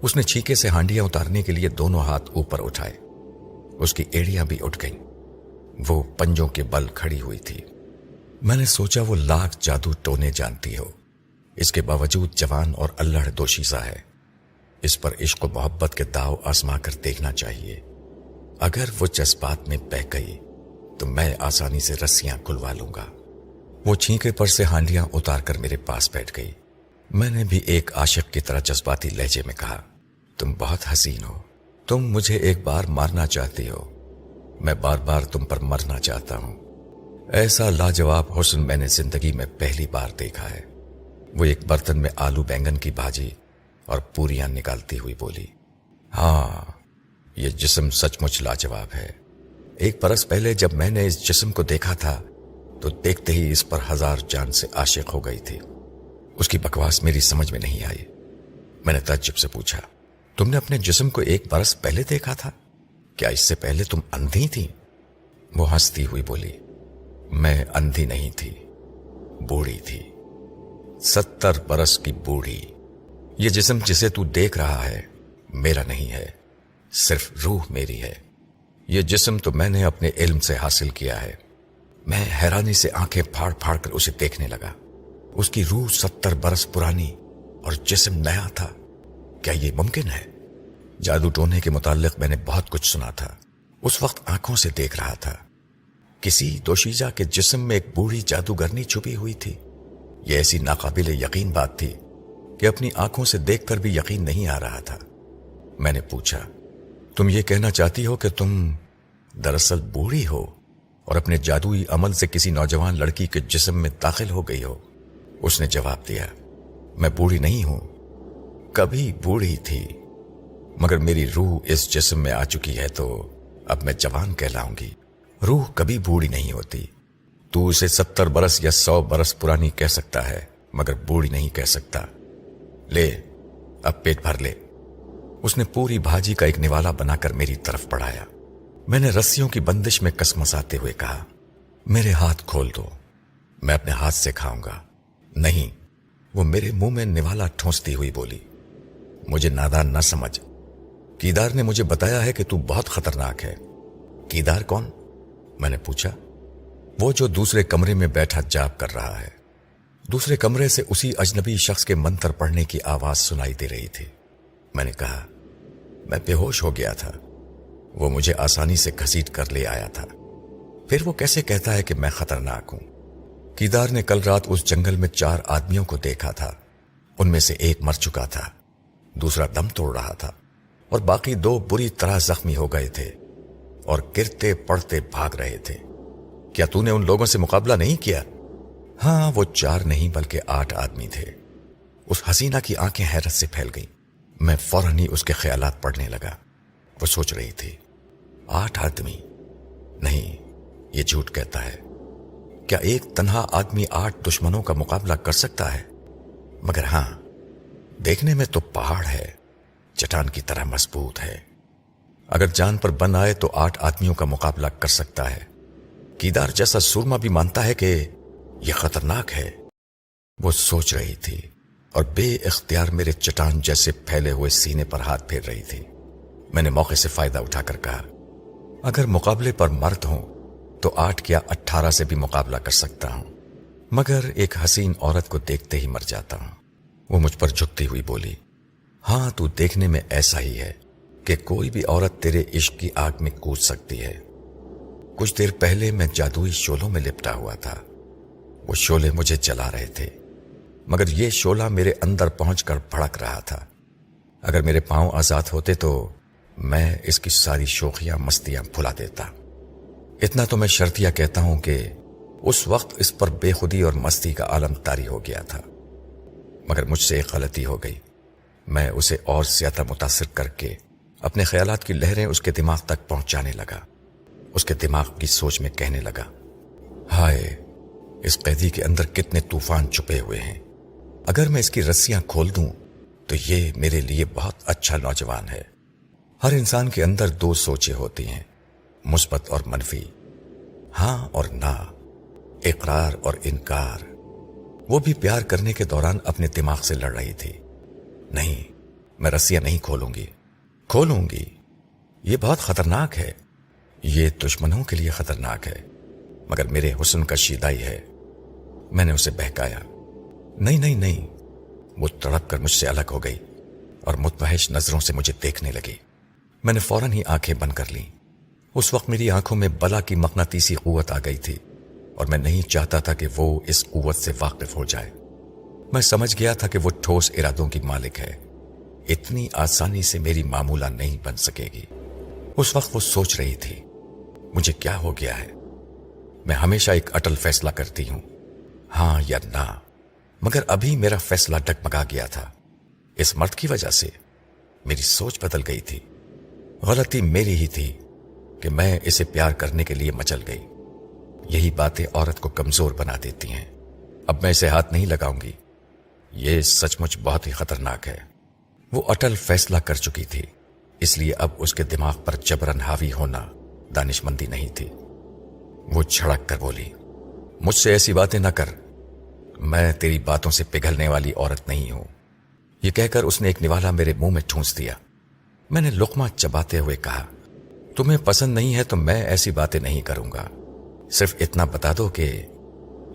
اس نے چھینکے سے ہانڈیاں اتارنے کے لیے دونوں ہاتھ اوپر اٹھائے، اس کی ایڑیاں بھی اٹھ گئیں، وہ پنجوں کے بل کھڑی ہوئی تھی۔ میں نے سوچا وہ لاکھ جادو ٹونے جانتی ہو، اس کے باوجود جوان اور اللہ دوشیزہ ہے، اس پر عشق و محبت کے داؤ آزما کر دیکھنا چاہیے۔ اگر وہ جذبات میں بہہ گئی تو میں آسانی سے رسیاں کھلوا لوں گا۔ وہ چھینکے پر سے ہانڈیاں اتار کر میرے پاس بیٹھ گئی۔ میں نے بھی ایک عاشق کی طرح جذباتی لہجے میں کہا، تم بہت حسین ہو، تم مجھے ایک بار مارنا چاہتی ہو، میں بار بار تم پر مرنا چاہتا ہوں۔ ایسا لاجواب حسن میں نے زندگی میں پہلی بار دیکھا ہے۔ وہ ایک برتن میں آلو بینگن کی بھاجی اور پوریاں نکالتی ہوئی بولی، ہاں یہ جسم سچ مچ لاجواب ہے۔ ایک برس پہلے جب میں نے اس جسم کو دیکھا تھا تو دیکھتے ہی اس پر ہزار جان سے عاشق ہو گئی تھی۔ اس کی بکواس میری سمجھ میں نہیں آئی۔ میں نے تعجب سے پوچھا، تم نے اپنے جسم کو ایک برس پہلے دیکھا تھا؟ کیا اس سے پہلے تم اندھی تھی؟ وہ ہنستی ہوئی بولی، میں اندھی نہیں تھی، بوڑھی تھی، 70 برس کی بوڑھی۔ یہ جسم جسے تو دیکھ رہا ہے میرا نہیں ہے، صرف روح میری ہے۔ یہ جسم تو میں نے اپنے علم سے حاصل کیا ہے۔ میں حیرانی سے آنکھیں پھاڑ پھاڑ کر اسے دیکھنے لگا۔ اس کی روح 70 برس پرانی اور جسم نیا تھا، کیا یہ ممکن ہے؟ جادو ٹونے کے متعلق میں نے بہت کچھ سنا تھا، اس وقت آنکھوں سے دیکھ رہا تھا۔ کسی دوشیزہ کے جسم میں ایک بوڑھی جادوگرنی چھپی ہوئی تھی۔ یہ ایسی ناقابل یقین بات تھی کہ اپنی آنکھوں سے دیکھ کر بھی یقین نہیں آ رہا تھا۔ میں نے پوچھا، تم یہ کہنا چاہتی ہو کہ تم دراصل بوڑھی ہو اور اپنے جادوئی عمل سے کسی نوجوان لڑکی کے جسم میں داخل ہو گئی ہو؟ اس نے جواب دیا، میں بوڑھی نہیں ہوں، کبھی بوڑھی تھی، مگر میری روح اس جسم میں آ چکی ہے تو اب میں جوان کہلاؤں گی۔ روح کبھی بوڑھی نہیں ہوتی۔ تو اسے 70 برس یا 100 برس پرانی کہہ سکتا ہے، مگر بوڑھی نہیں کہہ سکتا۔ لے اب پیٹ بھر لے۔ اس نے پوری بھاجی کا ایک نوالا بنا کر میری طرف بڑھایا۔ میں نے رسیوں کی بندش میں کسمساتے ہوئے کہا، میرے ہاتھ کھول دو، میں اپنے ہاتھ سے کھاؤں گا۔ نہیں، وہ میرے منہ میں نوالا ٹھونستی ہوئی بولی، مجھے نادان نہ سمجھ، کیدار نے مجھے بتایا ہے کہ تو بہت خطرناک ہے۔ کیدار کون؟ میں نے پوچھا۔ وہ جو دوسرے کمرے میں بیٹھا جاپ کر رہا ہے۔ دوسرے کمرے سے اسی اجنبی شخص کے منتر پڑھنے کی آواز سنائی دے رہی تھی۔ میں نے کہا، میں بے ہوش ہو گیا تھا، وہ مجھے آسانی سے گھسیٹ کر لے آیا تھا، پھر وہ کیسے کہتا ہے کہ میں خطرناک ہوں؟ کیدار نے کل رات اس جنگل میں 4 آدمیوں کو دیکھا تھا، ان میں سے ایک مر چکا تھا، دوسرا دم توڑ رہا تھا اور باقی 2 بری طرح زخمی ہو گئے تھے اور گرتے پڑتے بھاگ رہے تھے۔ کیا تو نے ان لوگوں سے مقابلہ نہیں کیا؟ ہاں، وہ 4 نہیں بلکہ 8 آدمی تھے۔ اس حسینہ کی آنکھیں حیرت سے پھیل گئیں۔ میں فوراً ہی اس کے خیالات پڑھنے لگا۔ وہ سوچ رہی تھی، 8 آدمی؟ نہیں، یہ جھوٹ کہتا ہے۔ کیا ایک تنہا آدمی 8 دشمنوں کا مقابلہ کر سکتا ہے؟ مگر ہاں، دیکھنے میں تو پہاڑ ہے، چٹان کی طرح مضبوط ہے، اگر جان پر بن آئے تو 8 آدمیوں کا مقابلہ کر سکتا ہے۔ کیدار جیسا سورما بھی مانتا ہے کہ یہ خطرناک ہے۔ وہ سوچ رہی تھی اور بے اختیار میرے چٹان جیسے پھیلے ہوئے سینے پر ہاتھ پھیر رہی تھی۔ میں نے موقع سے فائدہ اٹھا کر کہا، اگر مقابلے پر مرد ہوں تو 8 یا 18 سے بھی مقابلہ کر سکتا ہوں، मगर एक हसीन औरत को देखते ही मर जाता हूं। वो मुझ पर झुकती हुई बोली, हाँ, तू देखने में ऐसा ही है कि कोई भी औरत तेरे इश्क की आग में कूद सकती है। कुछ देर पहले मैं जादुई शोलों में लिपटा हुआ था। वो शोले मुझे जला रहे थे, मगर ये शोला मेरे अंदर पहुंचकर भड़क रहा था। अगर मेरे पांव आजाद होते तो मैं इसकी सारी शोखियां मस्तियां भुला देता। इतना तो मैं शर्तिया कहता हूं कि उस वक्त इस पर बेखुदी और मस्ती का आलम तारी हो गया था। मगर मुझसे एक गलती हो गई। मैं उसे और ज्यादा मुतासिर करके अपने ख्यालात की लहरें उसके दिमाग तक पहुंचाने लगा। उसके दिमाग की सोच में कहने लगा, हाय, इस कैदी के अंदर कितने तूफान छुपे हुए हैं। अगर मैं इसकी रस्सियां खोल दूं तो ये मेरे लिए बहुत अच्छा नौजवान है। हर इंसान के अंदर दो सोचें होती हैं, मुस्बत और मनफी, हाँ और ना, इकरार और इनकार। वो भी प्यार करने के दौरान अपने दिमाग से लड़ रही थी। नहीं, मैं रस्सियां नहीं खोलूंगी। ये बहुत खतरनाक है। ये दुश्मनों के लिए खतरनाक है, मगर मेरे हुस्न का शीदाई है। मैंने उसे बहकाया। नहीं। वो तड़प कर मुझसे अलग हो गई और मुतवहश नजरों से मुझे देखने लगी। मैंने फौरन ही आंखें बंद कर लीं। उस वक्त मेरी आंखों में बला की मकनातीसी कुव्वत आ गई थी और मैं नहीं चाहता था कि वो इस कुव्वत से वाकिफ हो जाए। मैं समझ गया था कि वो ठोस इरादों की मालिक है। इतनी आसानी से मेरी मामूला नहीं बन सकेगी। उस वक्त वो सोच रही थी, मुझे क्या हो गया है। मैं हमेशा एक अटल फैसला करती हूं, हां या ना, मगर अभी मेरा फैसला डगमगा गया था। इस मर्द की वजह से मेरी सोच बदल गई थी। गलती मेरी ही थी कि मैं इसे प्यार करने के लिए मचल गई। यही बातें औरत को कमजोर बना देती हैं। अब मैं इसे हाथ नहीं लगाऊंगी। ये सचमुच बहुत ही खतरनाक है। वो अटल फैसला कर चुकी थी, इसलिए अब उसके दिमाग पर जबरन हावी होना दानिशमंदी नहीं थी। वो झड़क कर बोली, मुझसे ऐसी बातें न कर। मैं तेरी बातों से पिघलने वाली औरत नहीं हूं। ये कहकर उसने एक निवाला मेरे मुंह में ठूंस दिया। मैंने लुकमा चबाते हुए कहा, तुम्हें पसंद नहीं है तो मैं ऐसी बातें नहीं करूंगा। सिर्फ इतना बता दो कि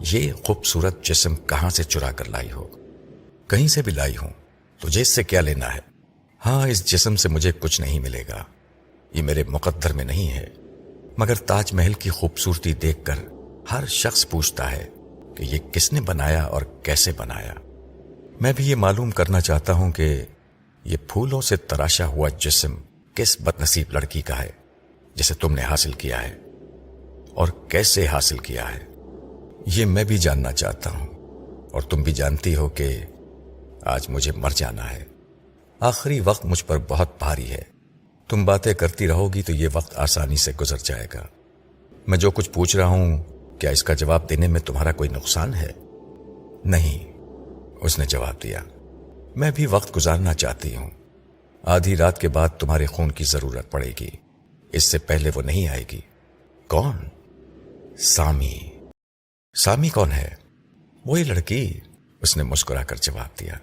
ये खूबसूरत जिस्म कहां से चुरा कर लाई हो। कहीं से भी लाई हूं, तुझे इससे क्या लेना है। हाँ, इस जिस्म से मुझे कुछ नहीं मिलेगा, ये मेरे मुकद्दर में नहीं है। मगर ताजमहल की खूबसूरती देखकर हर शख्स पूछता है कि ये किसने बनाया और कैसे बनाया। मैं भी ये मालूम करना चाहता हूं कि ये फूलों से तराशा हुआ जिस्म किस बदनसीब लड़की का है जिसे तुमने हासिल किया है, और कैसे हासिल किया है। ये मैं भी जानना चाहता हूं, और तुम भी जानती हो कि आज मुझे मर जाना है। आखिरी वक्त मुझ पर बहुत भारी है। तुम बातें करती रहोगी तो ये वक्त आसानी से गुजर जाएगा। मैं जो कुछ पूछ रहा हूं, क्या इसका जवाब देने में तुम्हारा कोई नुकसान है? नहीं, उसने जवाब दिया। मैं भी वक्त गुजारना चाहती हूं। आधी रात के बाद तुम्हारे खून की जरूरत पड़ेगी, इससे पहले वो नहीं आएगी। कौन? सामी। सामी कौन है? वही लड़की, उसने मुस्कुराकर जवाब दिया,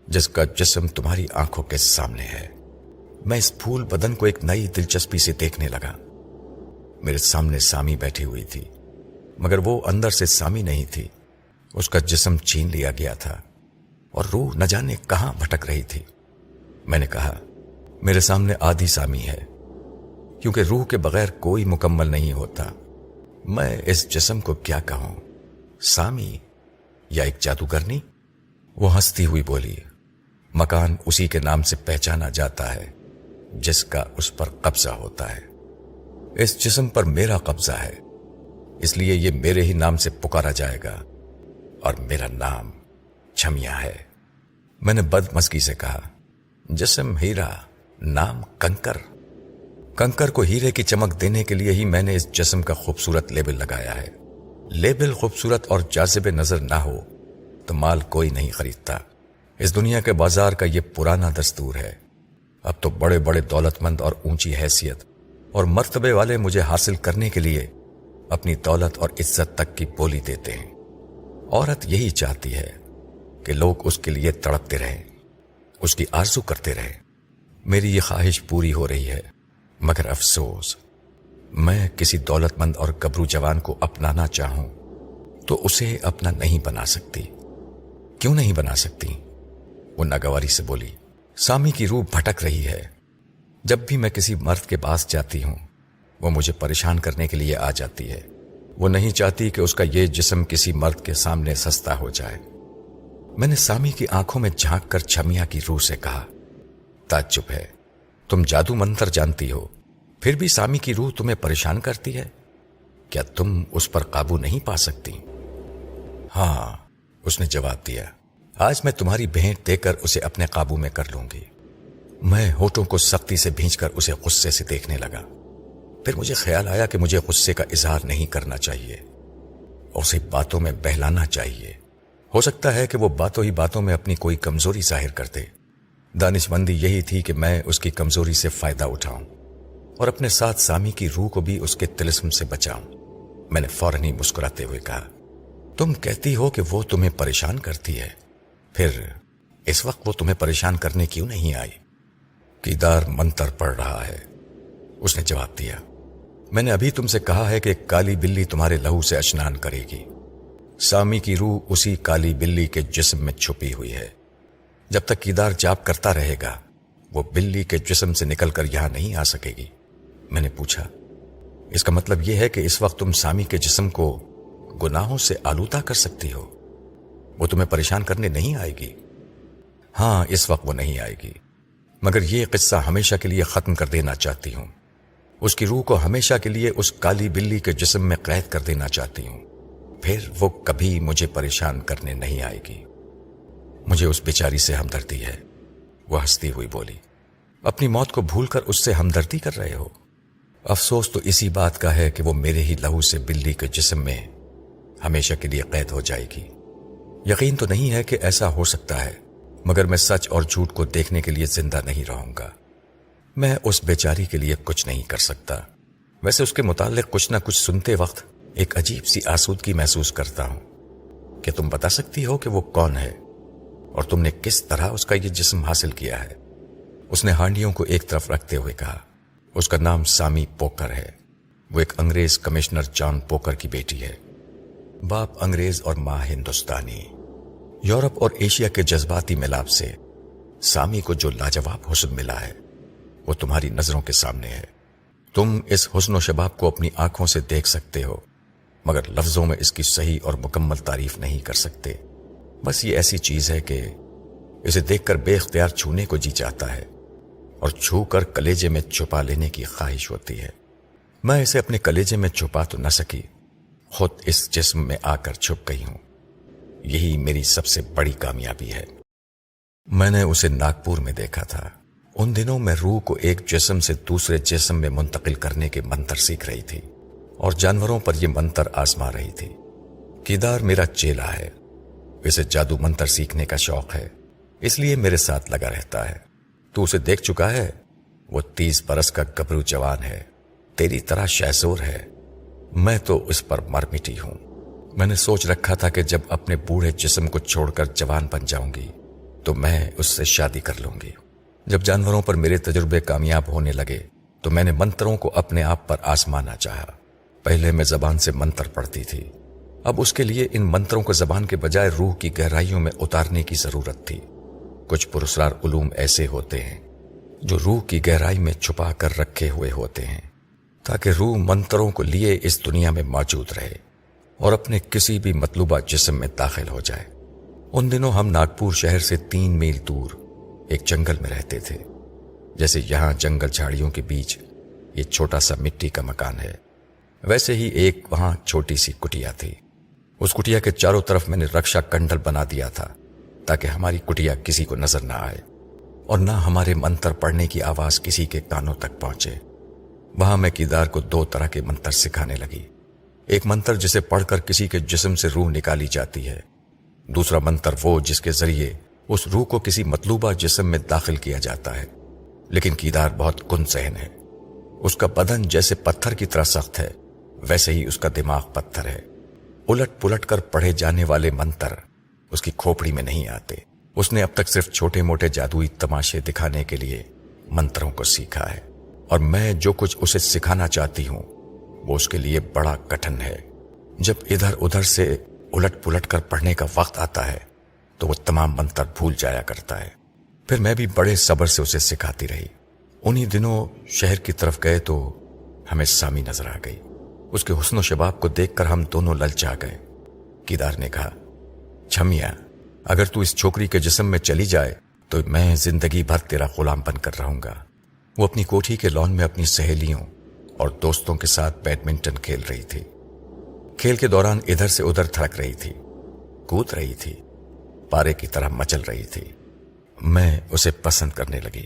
जिसका जिस्म तुम्हारी आंखों के सामने है। मैं इस फूल बदन को एक नई दिलचस्पी से देखने लगा। मेरे सामने सामी बैठी हुई थी, मगर वो अंदर से सामी नहीं थी। उसका जिस्म छीन लिया गया था और रूह न जाने कहां भटक रही थी। मैंने कहा, मेरे सामने आधी सामी है, क्योंकि रूह के बगैर कोई मुकम्मल नहीं होता। मैं इस जिस्म को क्या कहूं, सामी या एक जादूगरनी? वो हंसती हुई बोली, मकान उसी के नाम से पहचाना जाता है जिसका उस पर कब्जा होता है। इस जिस्म पर मेरा कब्जा है, इसलिए ये मेरे ही नाम से पुकारा जाएगा, और मेरा नाम छमिया है। मैंने बदमस्की से कहा, जिस्म हीरा, नाम कंकर। कंकर को हीरे की चमक देने के लिए ही मैंने इस जिस्म का खूबसूरत लेबल लगाया है। लेबल खूबसूरत और जाज़िब नजर ना हो तो माल कोई नहीं खरीदता। इस दुनिया के बाजार का ये पुराना दस्तूर है। अब तो बड़े बड़े दौलतमंद और ऊंची हैसियत और मर्तबे वाले मुझे हासिल करने के लिए अपनी दौलत और इज्जत तक की बोली देते हैं। औरत यही चाहती है कि लोग उसके लिए तड़पते रहें, उसकी आरज़ू करते रहें। मेरी ये ख्वाहिश पूरी हो रही है, मगर अफसोस, मैं किसी दौलतमंद और गबरू जवान को अपनाना चाहूं तो उसे अपना नहीं बना सकती। क्यों नहीं बना सकती? वो नागवारी से बोली। सामी की रूह भटक रही है। जब भी मैं किसी मर्द के पास जाती हूं, वो मुझे परेशान करने के लिए आ जाती है। वो नहीं चाहती कि उसका ये जिस्म किसी मर्द के सामने सस्ता हो जाए। मैंने सामी की आंखों में झांक कर छमिया की रूह से कहा, ताज्जुब है, तुम जादू मंत्र जानती हो, फिर भी सामी की रूह तुम्हें परेशान करती है। क्या तुम उस पर काबू नहीं पा सकती? हाँ, उसने जवाब दिया, आज मैं तुम्हारी भेंट देकर उसे अपने काबू में कर लूंगी। मैं होठों को सख्ती से भींचकर उसे गुस्से से देखने लगा। फिर मुझे ख्याल आया कि मुझे गुस्से का इजहार नहीं करना चाहिए और उसे बातों में बहलाना चाहिए। हो सकता है कि वो बातों ही बातों में अपनी कोई कमजोरी जाहिर कर दे। दानिशमंदी यही थी कि मैं उसकी कमजोरी से फायदा उठाऊं और अपने साथ सामी की रूह को भी उसके तिलिस्म से बचाऊं। मैंने फौरन ही मुस्कुराते हुए कहा, तुम कहती हो कि वो तुम्हें परेशान करती है, फिर इस वक्त वो तुम्हें परेशान करने क्यों नहीं आई? कीदार मंत्र पढ़ रहा है, उसने जवाब दिया। मैंने अभी तुमसे कहा है कि काली बिल्ली तुम्हारे लहू से स्नान करेगी। सामी की रूह उसी काली बिल्ली के जिस्म में छुपी हुई है। जब तक कीदार जाप करता रहेगा, वो बिल्ली के जिस्म से निकलकर यहां नहीं आ सकेगी। मैंने पूछा, इसका मतलब यह है कि इस वक्त तुम सामी के जिस्म को गुनाहों से आलूदा कर सकती हो? वो तुम्हें परेशान करने नहीं आएगी? हां, इस वक्त वो नहीं आएगी, मगर यह किस्सा हमेशा के लिए खत्म कर देना चाहती हूं। उसकी रूह को हमेशा के लिए उस काली बिल्ली के जिस्म में कैद कर देना चाहती हूं। फिर वो कभी मुझे परेशान करने नहीं आएगी। मुझे उस बेचारी से हमदर्दी है, वो हंसती हुई बोली। अपनी मौत को भूलकर उससे हमदर्दी कर रहे हो? अफसोस तो इसी बात का है कि वो मेरे ही लहू से बिल्ली के जिस्म में हमेशा के लिए कैद हो जाएगी। यकीन तो नहीं है कि ऐसा हो सकता है, मगर मैं सच और झूठ को देखने के लिए जिंदा नहीं रहूंगा। मैं उस बेचारी के लिए कुछ नहीं कर सकता। वैसे उसके मुताल्लिक कुछ ना कुछ सुनते वक्त एक अजीब सी आसूदगी महसूस करता हूं। क्या तुम बता सकती हो कि वो कौन है और तुमने किस तरह उसका ये जिस्म हासिल किया है? उसने हांडियों को एक तरफ रखते हुए कहा, उसका नाम सामी पोकर है। वो एक अंग्रेज कमिश्नर जॉन पोकर की बेटी है। बाप अंग्रेज और मां हिंदुस्तानी। यूरोप और एशिया के जज्बाती मिलाप से सामी को जो लाजवाब हुस्न मिला है, वो तुम्हारी नजरों के सामने है। तुम इस हुस्न शबाब को अपनी आंखों से देख सकते हो, मगर लफ्जों में इसकी सही और मुकम्मल तारीफ नहीं कर सकते। बस ये ऐसी चीज है कि इसे देखकर बेख्तियार छूने को जी चाहता है और छू कर कलेजे में छुपा लेने की ख्वाहिश होती है। मैं इसे अपने कलेजे में छुपा तो न सकी, खुद इस जिस्म में आकर छुप गई हूं। यही मेरी सबसे बड़ी कामयाबी है। मैंने उसे नागपुर में देखा था। उन दिनों मैं रूह को एक जिस्म से दूसरे जिस्म में मुंतकिल करने के मंत्र सीख रही थी और जानवरों पर यह मंत्र आजमा रही थी। कीदार मेरा चेला है, इसे जादू मंत्र सीखने का शौक है, इसलिए मेरे साथ लगा रहता है। तू उसे देख चुका है? वो 30 बरस का गबरू जवान है, तेरी तरह शहजोर है। मैं तो उस पर मर मिटी हूं। मैंने सोच रखा था कि जब अपने बूढ़े जिस्म को छोड़कर जवान बन जाऊंगी तो मैं उससे शादी कर लूंगी। जब जानवरों पर मेरे तजुर्बे कामयाब होने लगे तो मैंने मंत्रों को अपने आप पर आजमाना चाहा। पहले मैं जबान से मंत्र पढ़ती थी, अब उसके लिए इन मंत्रों को जबान के बजाय रूह की गहराइयों में उतारने की जरूरत थी। कुछ पुरस्कार उलूम ऐसे होते हैं जो रूह की गहराई में छुपा कर रखे हुए होते हैं, ताकि रूह मंत्रों को लिए इस दुनिया में मौजूद रहे और अपने किसी भी मतलूबा जिस्म में दाखिल हो जाए। उन दिनों हम नागपुर शहर से 3 मील दूर एक जंगल में रहते थे। जैसे यहां जंगल झाड़ियों के बीच ये छोटा सा मिट्टी का मकान है, वैसे ही एक वहां छोटी सी कुटिया थी। उस कुटिया के चारों तरफ मैंने रक्षा कंडल बना दिया था ताकि हमारी कुटिया किसी को नजर ना आए और ना हमारे मंत्र पढ़ने की आवाज किसी के कानों तक पहुंचे। वहां मैं कीदार को 2 तरह के मंत्र सिखाने लगी। एक मंत्र जिसे पढ़कर किसी के जिस्म से रूह निकाली जाती है, दूसरा मंत्र वो जिसके जरिए उस रूह को किसी मतलूबा जिस्म में दाखिल किया जाता है। लेकिन कीदार बहुत कुनसहन है। उसका बदन जैसे पत्थर की तरह सख्त है, वैसे ही उसका दिमाग पत्थर है। उलट पुलट कर पढ़े जाने वाले मंत्र उसकी खोपड़ी में नहीं आते। उसने अब तक सिर्फ छोटे मोटे जादुई तमाशे दिखाने के लिए मंत्रों को सीखा है, और मैं जो कुछ उसे सिखाना चाहती हूं वो उसके लिए बड़ा कठिन है। जब इधर उधर से الٹ پلٹ کر پڑھنے کا وقت آتا ہے تو وہ تمام منتر بھول جایا کرتا ہے۔ پھر میں بھی بڑے صبر سے اسے سکھاتی رہی۔ انہی دنوں شہر کی طرف گئے تو ہمیں سامی نظر آ گئی۔ اس کے حسن و شباب کو دیکھ کر ہم دونوں للچا گئے۔ کیدار نے کہا، چھمیا، اگر تو اس چھوکری کے جسم میں چلی جائے تو میں زندگی بھر تیرا غلام بن کر رہوں گا۔ وہ اپنی کوٹھی کے لان میں اپنی سہیلیوں اور دوستوں کے ساتھ بیڈمنٹن کھیل رہی تھی۔ کھیل کے دوران ادھر سے ادھر تھڑک رہی تھی، کود رہی تھی، پارے کی طرح مچل رہی تھی۔ میں اسے پسند کرنے لگی۔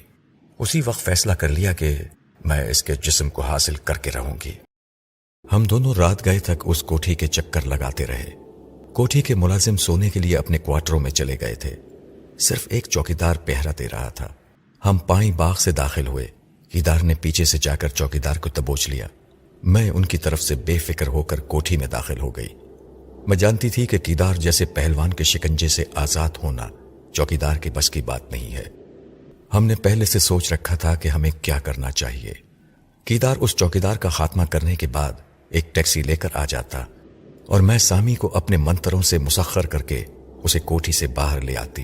اسی وقت فیصلہ کر لیا کہ میں اس کے جسم کو حاصل کر کے رہوں گی۔ ہم دونوں رات گئے تک اس کوٹھی کے چکر لگاتے رہے۔ کوٹھی کے ملازم سونے کے لیے اپنے کوارٹروں میں چلے گئے تھے۔ صرف ایک چوکیدار پہرا دے رہا تھا۔ ہم پانی باغ سے داخل ہوئے۔ کیدار نے پیچھے سے جا کر چوکیدار کو دبوچ لیا۔ میں ان کی طرف سے بے فکر ہو کر کوٹھی میں داخل ہو گئی۔ میں جانتی تھی کہ کیدار جیسے پہلوان کے شکنجے سے آزاد ہونا چوکیدار کے بس کی بات نہیں ہے۔ ہم نے پہلے سے سوچ رکھا تھا کہ ہمیں کیا کرنا چاہیے۔ کیدار اس چوکیدار کا خاتمہ کرنے کے بعد ایک ٹیکسی لے کر آ جاتا اور میں سامی کو اپنے منتروں سے مسخر کر کے اسے کوٹھی سے باہر لے آتی۔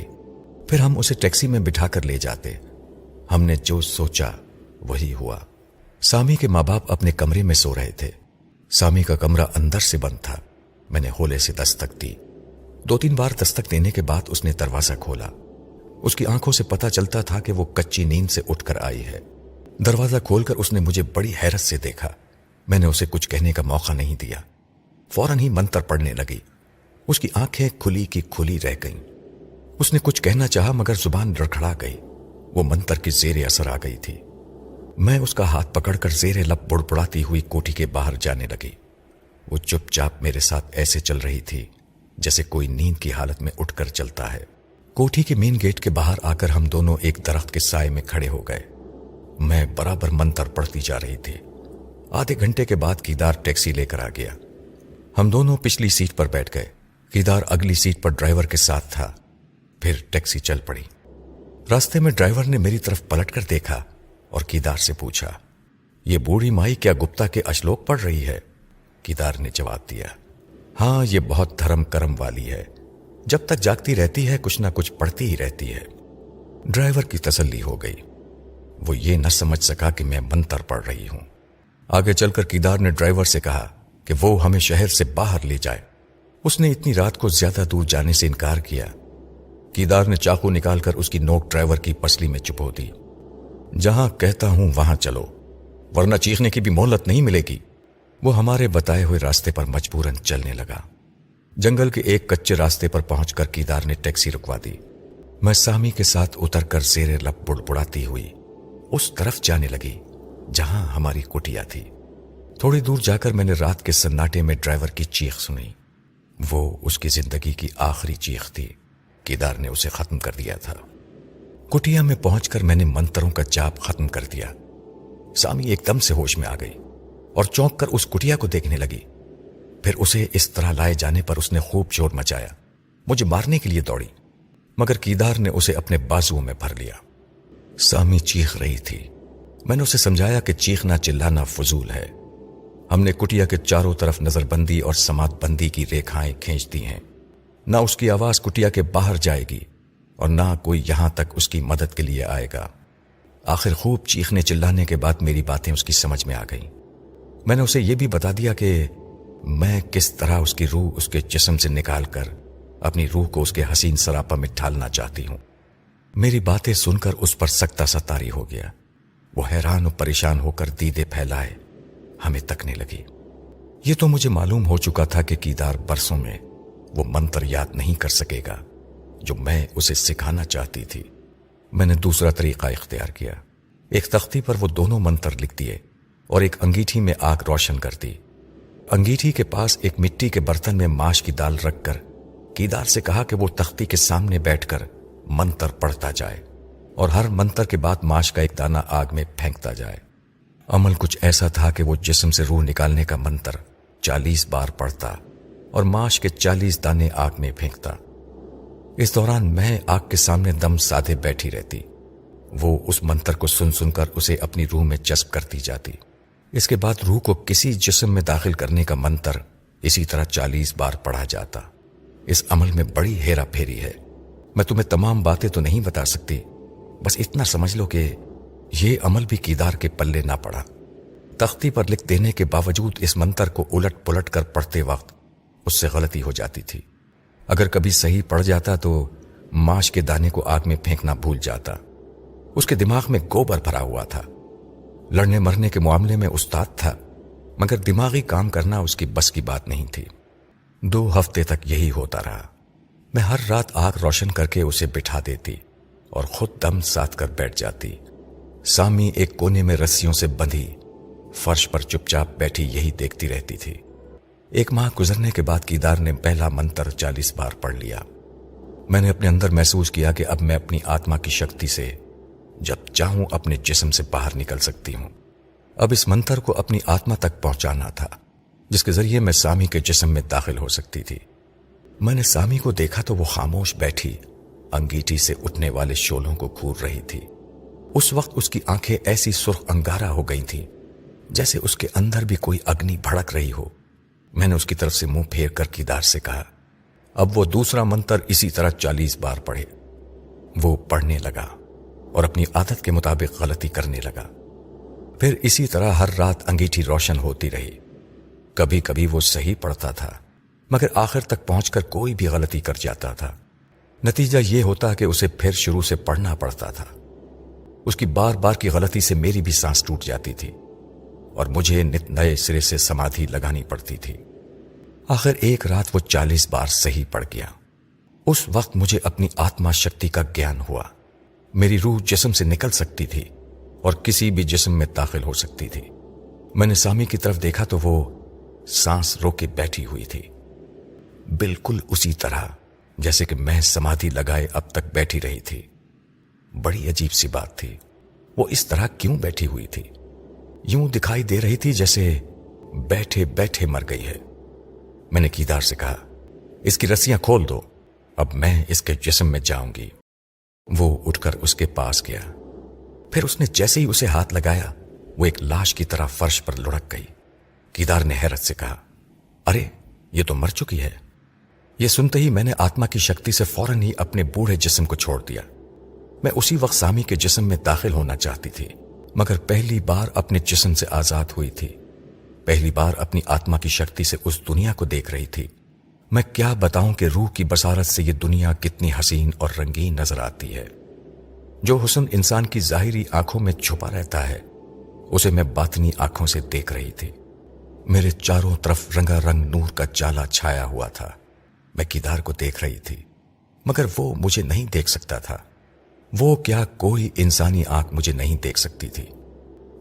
پھر ہم اسے ٹیکسی میں بٹھا کر لے جاتے۔ ہم نے جو سوچا وہی ہوا۔ سامی کے ماں باپ اپنے کمرے میں سو رہے تھے۔ سامی کا کمرہ اندر سے بند تھا۔ میں نے ہولے سے دستک دی۔ 2-3 بار دستک دینے کے بعد اس نے دروازہ کھولا۔ اس کی آنکھوں سے پتہ چلتا تھا کہ وہ کچی نیند سے اٹھ کر آئی ہے۔ دروازہ کھول کر اس نے مجھے بڑی حیرت سے دیکھا۔ میں نے اسے کچھ کہنے کا موقع نہیں دیا۔ فوراً ہی منتر پڑھنے لگی۔ اس کی آنکھیں کھلی کی کھلی رہ گئیں۔ اس نے کچھ کہنا چاہا مگر زبان لڑکھڑا گئی۔ وہ منتر کی زیر اثر آ گئی تھی۔ میں اس کا ہاتھ پکڑ کر زیر لب بڑبڑاتی ہوئی کوٹھی کے باہر جانے لگی۔ وہ چپ چاپ میرے ساتھ ایسے چل رہی تھی جیسے کوئی نیند کی حالت میں اٹھ کر چلتا ہے۔ کوٹھی کے مین گیٹ کے باہر آ کر ہم دونوں ایک درخت کے سائے میں کھڑے ہو گئے۔ میں برابر منتر پڑھتی جا رہی تھی۔ آدھے گھنٹے کے بعد کیدار ٹیکسی لے کر آ گیا۔ ہم دونوں پچھلی سیٹ پر بیٹھ گئے۔ کیدار اگلی سیٹ پر ڈرائیور کے ساتھ تھا۔ پھر ٹیکسی چل پڑی۔ راستے میں ڈرائیور نے میری طرف پلٹ کر دیکھا اور کیدار سے پوچھا، یہ بوڑھی مائی کیا گپتا کے اشلوک پڑھ رہی ہے؟ کیدار نے جواب دیا، ہاں، یہ بہت دھرم کرم والی ہے، جب تک جاگتی رہتی ہے کچھ نہ کچھ پڑھتی ہی رہتی ہے۔ ڈرائیور کی تسلی ہو گئی۔ وہ یہ نہ سمجھ سکا کہ میں منتر پڑھ رہی ہوں۔ آگے چل کر کیدار نے ڈرائیور سے کہا کہ وہ ہمیں شہر سے باہر لے جائے۔ اس نے اتنی رات کو زیادہ دور جانے سے انکار کیا۔ کیدار نے چاقو نکال کر اس کی نوک ڈرائیور کی پسلی میں چبھو دی۔ جہاں کہتا ہوں وہاں چلو، ورنہ چیخنے کی بھی مہلت نہیں ملے گی۔ وہ ہمارے بتائے ہوئے راستے پر مجبوراً چلنے لگا۔ جنگل کے ایک کچے راستے پر پہنچ کر کیدار نے ٹیکسی رکوا دی۔ میں سامی کے ساتھ اتر کر زیر لب بڑبڑاتی ہوئی اس طرف جانے لگی جہاں ہماری کٹیا تھی۔ تھوڑی دور جا کر میں نے رات کے سناٹے میں ڈرائیور کی چیخ سنی۔ وہ اس کی زندگی کی آخری چیخ تھی۔ کیدار نے اسے ختم کر دیا تھا۔ کٹیا میں پہنچ کر میں نے منتروں کا جاپ ختم کر دیا۔ سامی ایک دم سے ہوش میں آ گئی اور چونک کر اس کٹیا کو دیکھنے لگی۔ پھر اسے اس طرح لائے جانے پر اس نے خوب شور مچایا، مجھے مارنے کے لیے دوڑی، مگر کیدار نے اسے اپنے بازوؤں میں بھر لیا۔ سامی چیخ رہی تھی۔ میں نے اسے سمجھایا کہ چیخنا چلانا فضول ہے۔ ہم نے کٹیا کے چاروں طرف نظر بندی اور سماعت بندی کی ریکھائیں کھینچ دی ہیں۔ نہ اس کی آواز کٹیا کے باہر جائے گی اور نہ کوئی یہاں تک اس کی مدد کے لیے آئے گا۔ آخر خوب چیخنے چلانے کے بعد میری باتیں اس کی سمجھ میں آ گئیں۔ میں نے اسے یہ بھی بتا دیا کہ میں کس طرح اس کی روح اس کے جسم سے نکال کر اپنی روح کو اس کے حسین سراپا میں ڈھالنا چاہتی ہوں۔ میری باتیں سن کر اس پر سکتہ سا طاری ہو گیا۔ وہ حیران و پریشان ہو کر دیدے پھیلائے ہمیں تکنے لگی۔ یہ تو مجھے معلوم ہو چکا تھا کہ کیدار برسوں میں وہ منتر یاد نہیں کر سکے گا جو میں اسے سکھانا چاہتی تھی۔ میں نے دوسرا طریقہ اختیار کیا۔ ایک تختی پر وہ دونوں منتر لکھ دیے اور ایک انگیٹھی میں آگ روشن کر دی۔ انگیٹھی کے پاس ایک مٹی کے برتن میں ماش کی دال رکھ کر کیدار سے کہا کہ وہ تختی کے سامنے بیٹھ کر منتر پڑھتا جائے اور ہر منتر کے بعد ماش کا ایک دانہ آگ میں پھینکتا جائے۔ عمل کچھ ایسا تھا کہ وہ جسم سے روح نکالنے کا منتر 40 بار پڑھتا اور ماش کے 40 دانے آگ میں پھینکتا۔ اس دوران میں آگ کے سامنے دم سادھے بیٹھی رہتی۔ وہ اس منتر کو سن سن کر اسے اپنی روح میں جذب کرتی جاتی۔ اس کے بعد روح کو کسی جسم میں داخل کرنے کا منتر اسی طرح 40 بار پڑھا جاتا۔ इस अमल में बड़ी हेरा फेरी है। मैं तुम्हें तमाम बातें तो नहीं बता सकती, बस इतना समझ लो कि ये अमल भी कीदार के पल्ले ना पड़ा। तख्ती पर लिख देने के बावजूद इस मंत्र को उलट पुलट कर पढ़ते वक्त उससे गलती हो जाती थी। अगर कभी सही पड़ जाता तो माश के दाने को आग में फेंकना भूल जाता। उसके दिमाग में गोबर भरा हुआ था। लड़ने मरने के मामले में उस्ताद था, मगर दिमागी काम करना उसकी बस की बात नहीं थी। 2 हफ्ते तक यही होता रहा। मैं हर रात आग रोशन करके उसे बिठा देती और खुद दम साध कर बैठ जाती। सामी एक कोने में रस्सियों से बंधी फर्श पर चुपचाप बैठी यही देखती रहती थी। 1 माह गुजरने के बाद कीदार ने पहला मंत्र 40 बार पढ़ लिया। मैंने अपने अंदर महसूस किया कि अब मैं अपनी आत्मा की शक्ति से जब चाहूं अपने जिस्म से बाहर निकल सकती हूं। अब इस मंत्र को अपनी आत्मा तक पहुंचाना था, जिसके जरिए मैं सामी के जिस्म में दाखिल हो सकती थी। मैंने सामी को देखा तो वो खामोश बैठी अंगीठी से उठने वाले शोलों को घूर रही थी। उस वक्त उसकी आंखें ऐसी सुर्ख अंगारा हो गई थीं, जैसे उसके अंदर भी कोई अग्नि भड़क रही हो। मैंने उसकी तरफ से मुंह फेर कर कीदार से कहा। अब वो दूसरा मंत्र इसी तरह 40 बार पढ़े। वो पढ़ने लगा और अपनी आदत के मुताबिक गलती करने लगा। फिर इसी तरह हर रात अंगीठी रोशन होती रही। कभी कभी वो सही पढ़ता था, मगर आखिर तक पहुंचकर कोई भी गलती कर जाता था। नतीजा ये होता कि उसे फिर शुरू से पढ़ना पड़ता था। उसकी बार बार की गलती से मेरी भी सांस टूट जाती थी और मुझे नित नए सिरे से समाधि लगानी पड़ती थी। आखिर एक रात वो 40 बार सही पड़ गया। उस वक्त मुझे अपनी आत्मा शक्ति का ज्ञान हुआ। मेरी रूह जिस्म से निकल सकती थी और किसी भी जिस्म में दाखिल हो सकती थी। मैंने सामी की तरफ देखा तो वो सांस रोके बैठी हुई थी, बिल्कुल उसी तरह जैसे कि मैं समाधि लगाए अब तक बैठी रही थी। बड़ी अजीब सी बात थी। वो इस तरह क्यों बैठी हुई थी? यूं दिखाई दे रही थी जैसे बैठे बैठे मर गई है। मैंने कीदार से कहा, इसकी रस्सियां खोल दो, अब मैं इसके जिस्म में जाऊंगी। वो उठकर उसके पास गया। फिर उसने जैसे ही उसे हाथ लगाया, वो एक लाश की तरह फर्श पर लुढ़क गई। कीदार ने हैरत से कहा, अरे ये तो मर चुकी है। ये सुनते ही मैंने आत्मा की शक्ति से फौरन ही अपने बूढ़े जिस्म को छोड़ दिया। मैं उसी वक्त सामी के जिस्म में दाखिल होना चाहती थी, मगर पहली बार अपने जिस्म से आजाद हुई थी। पहली बार अपनी आत्मा की शक्ति से उस दुनिया को देख रही थी। मैं क्या बताऊं कि रूह की बसारत से ये दुनिया कितनी हसीन और रंगीन नजर आती है। जो हुस्न इंसान की जाहिरी आंखों में छुपा रहता है, उसे मैं बातनी आंखों से देख रही थी। मेरे चारों तरफ रंगारंग नूर का जाला छाया हुआ था। मैं कीदार को देख रही थी, मगर वो मुझे नहीं देख सकता था। वो क्या कोई इंसानी आंख मुझे नहीं देख सकती थी।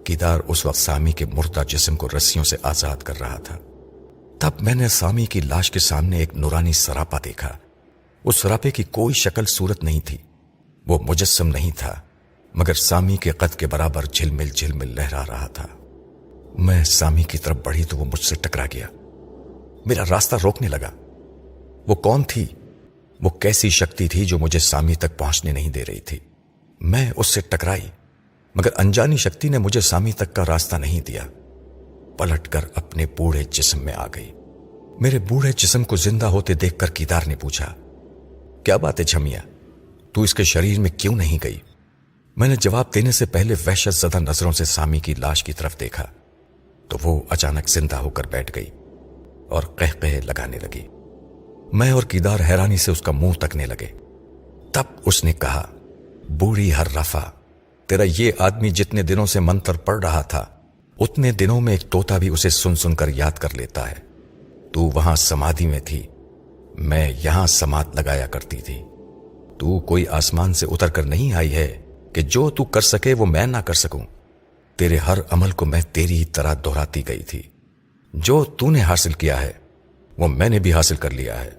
कीदार उस वक्त सामी के मुर्दा जिस्म को रस्सियों से आजाद कर रहा था। तब मैंने सामी की लाश के सामने एक नूरानी सरापा देखा। उस सरापे की कोई शक्ल सूरत नहीं थी। वो मुजस्सम नहीं था, मगर सामी के कद के बराबर झिलमिल झिलमिल लहरा रहा था। मैं सामी की तरफ बढ़ी तो वो मुझसे टकरा गया, मेरा रास्ता रोकने लगा। वो कौन थी? वो कैसी शक्ति थी जो मुझे सामी तक पहुंचने नहीं दे रही थी? मैं उससे टकराई, मगर अनजानी शक्ति ने मुझे सामी तक का रास्ता नहीं दिया। पलटकर अपने बूढ़े जिस्म में आ गई। मेरे बूढ़े जिस्म को जिंदा होते देखकर कीदार ने पूछा, क्या बात है छमिया, तू इसके शरीर में क्यों नहीं गई? मैंने जवाब देने से पहले वहशत ज़दा नजरों से सामी की लाश की तरफ देखा तो वो अचानक जिंदा होकर बैठ गई और कहकहे लगाने लगी। मैं और कीदार हैरानी से उसका मुंह तकने लगे। तब उसने कहा, बूढ़ी हर्राफा, तेरा ये आदमी जितने दिनों से मंत्र पढ़ रहा था, उतने दिनों में एक तोता भी उसे सुन सुनकर याद कर लेता है। तू वहां समाधि में थी, मैं यहां समाध लगाया करती थी। तू कोई आसमान से उतर कर नहीं आई है कि जो तू कर सके वो मैं ना कर सकूं। तेरे हर अमल को मैं तेरी ही तरह दोहराती गई थी। जो तूने हासिल किया है वो मैंने भी हासिल कर लिया है।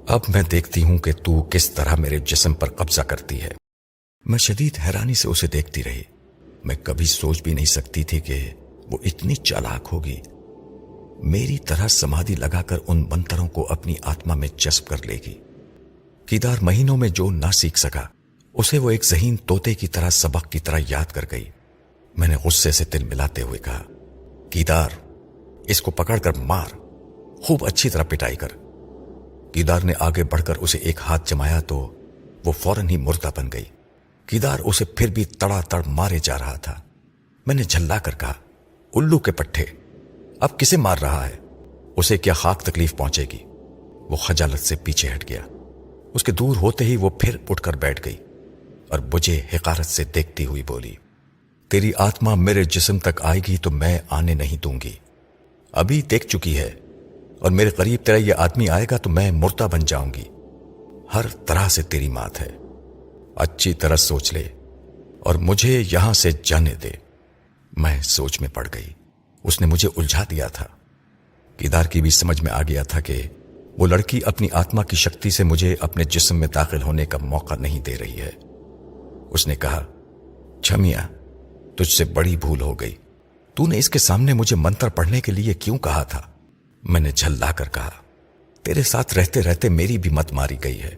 अब मैं देखती हूं कि तू किस तरह मेरे जिस्म पर कब्जा करती है। मैं शदीद हैरानी से उसे देखती रही। मैं कभी सोच भी नहीं सकती थी कि वो इतनी चालाक होगी, मेरी तरह समाधि लगाकर उन मंत्रों को अपनी आत्मा में जज्ब कर लेगी। कीदार महीनों में जो ना सीख सका, उसे वो एक ज़हीन तोते की तरह सबक की तरह याद कर गई। मैंने गुस्से से तिल मिलाते हुए कहा, कीदार, इसको पकड़कर मार, खूब अच्छी तरह पिटाई कर। कीदार ने आगे बढ़कर उसे एक हाथ जमाया तो वो फौरन ही मुर्दा बन गई। कीदार उसे फिर भी तड़ातड़ मारे जा रहा था। मैंने झल्ला कर कहा, उल्लू के पट्टे, अब किसे मार रहा है? उसे क्या खाक तकलीफ पहुंचेगी? वो खजालत से पीछे हट गया। उसके दूर होते ही वो फिर उठकर बैठ गई और मुझे हिकारत से देखती हुई बोली, तेरी आत्मा मेरे जिस्म तक आएगी तो मैं आने नहीं दूंगी। अभी देख चुकी है, और मेरे करीब तेरा ये आदमी आएगा तो मैं मुर्दा बन जाऊंगी। हर तरह से तेरी मात है। अच्छी तरह सोच ले और मुझे यहां से जाने दे। मैं सोच में पड़ गई। उसने मुझे उलझा दिया था। कीदार की भी समझ में आ गया था कि वो लड़की अपनी आत्मा की शक्ति से मुझे अपने जिस्म में दाखिल होने का मौका नहीं दे रही है। उसने कहा, छमिया, तुझसे बड़ी भूल हो गई। तूने इसके सामने मुझे मंत्र पढ़ने के लिए क्यों कहा था? मैंने झल्ला कर कहा, तेरे साथ रहते रहते मेरी भी मत मारी गई है।